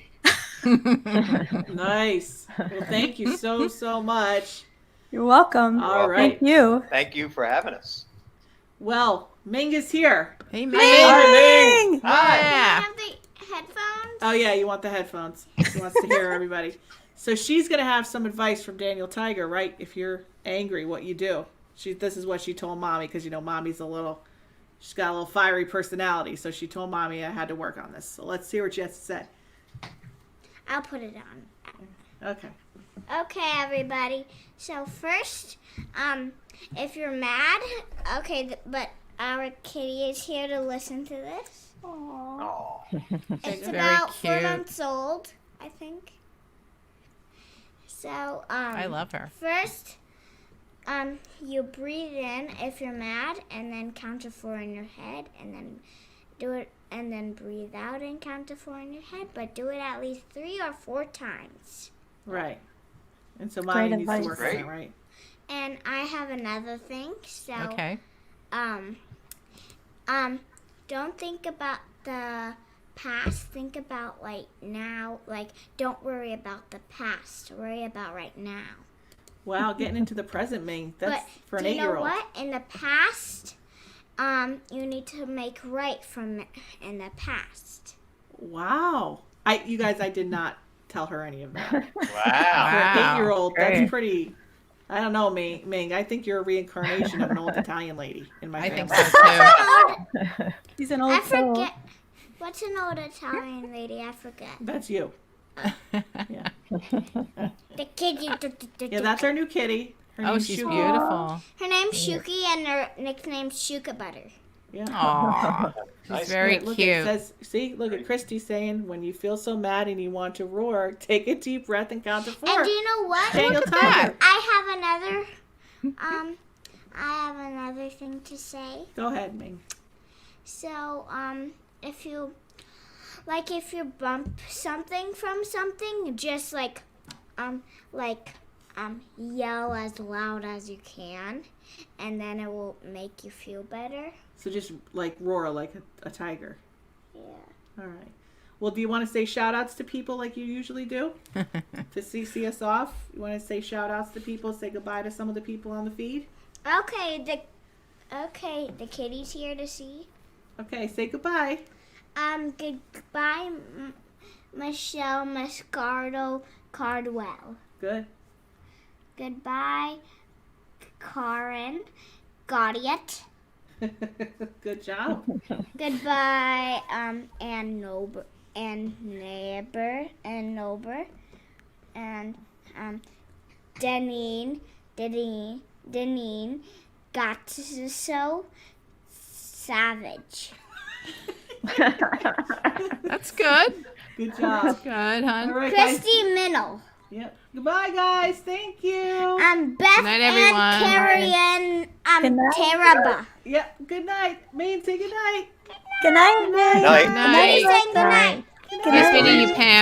Nice. Well, thank you so much. you're welcome. All right. Thank you. Thank you for having us. Well, Ming is here. Hey, Ming! man. Hi. Yeah. Have the headphones? Oh, yeah, you want the headphones. She wants to hear everybody. So she's going to have some advice from Daniel Tiger, right? If you're angry, what you do. This is what she told Mommy, because, Mommy's she's got a little fiery personality. So she told Mommy I had to work on this. So let's see what she has to say. I'll put it on. Okay. Okay, everybody. So first, if you're mad, okay, but our kitty is here to listen to this. Aw. It's Very about 4 cute. months old, I think. So, I love her. First, you breathe in if you're mad, and then count to 4 in your head, and then do it, and then breathe out and count to 4 in your head, but do it at least 3 or 4 times. Right. And so Mommy needs to advice. work on it, right? And I have another thing. So, Okay. don't think about the past. Think about now. Don't worry about the past. Worry about right now. Wow, getting into the present, Ming. That's for an do you know 8-year-old. what? In the past, you need to make right from in the past. Wow. You guys, I did not tell her any of that. Wow. For an Wow. 8-year-old, Great. that's pretty. I don't know, Ming. I think you're a reincarnation of an old Italian lady in my I family. think so too. He's an I old soul. forget. What's an old Italian lady? I forget. That's you. Yeah. The kitty. Yeah, that's our new kitty. Her Oh, name's she's Shuki. beautiful. Her name's Shuki, and her nickname's Shuka Butter. Yeah. Aw. She's Nice. very Look, cute. it says, see, look at Christy saying, when you feel so mad and you want to roar, take a deep breath and count to 4. And do you know what? Daniel Look at that. Tiger. I have another thing to say. Go ahead, Ming. So, if you bump something from something, just yell as loud as you can, and then it will make you feel better. So just roar like a tiger. Yeah. All right. Well, do you want to say shout outs to people like you usually do? To see us off? You want to say shout outs to people, say goodbye to some of the people on the feed? Okay, the kitty's here to see. Okay, say goodbye. Goodbye, Michelle Mascardo Cardwell. Good. Goodbye, Karen Gaudiet. Good job. Goodbye, and Nober, and Neighbor, and Nober, and Deneen, Deneen got so savage. That's good. Good job. Good, hon. All right, guys. Christy Minnell. Yep. Goodbye, guys. Thank you. Beth Good night, everyone. and Carrie and Good night. Teraba. Yep. Good night. Maine, say good night. Good night. Night. Good night. Say good night. Good Nice night. meeting you, Pam.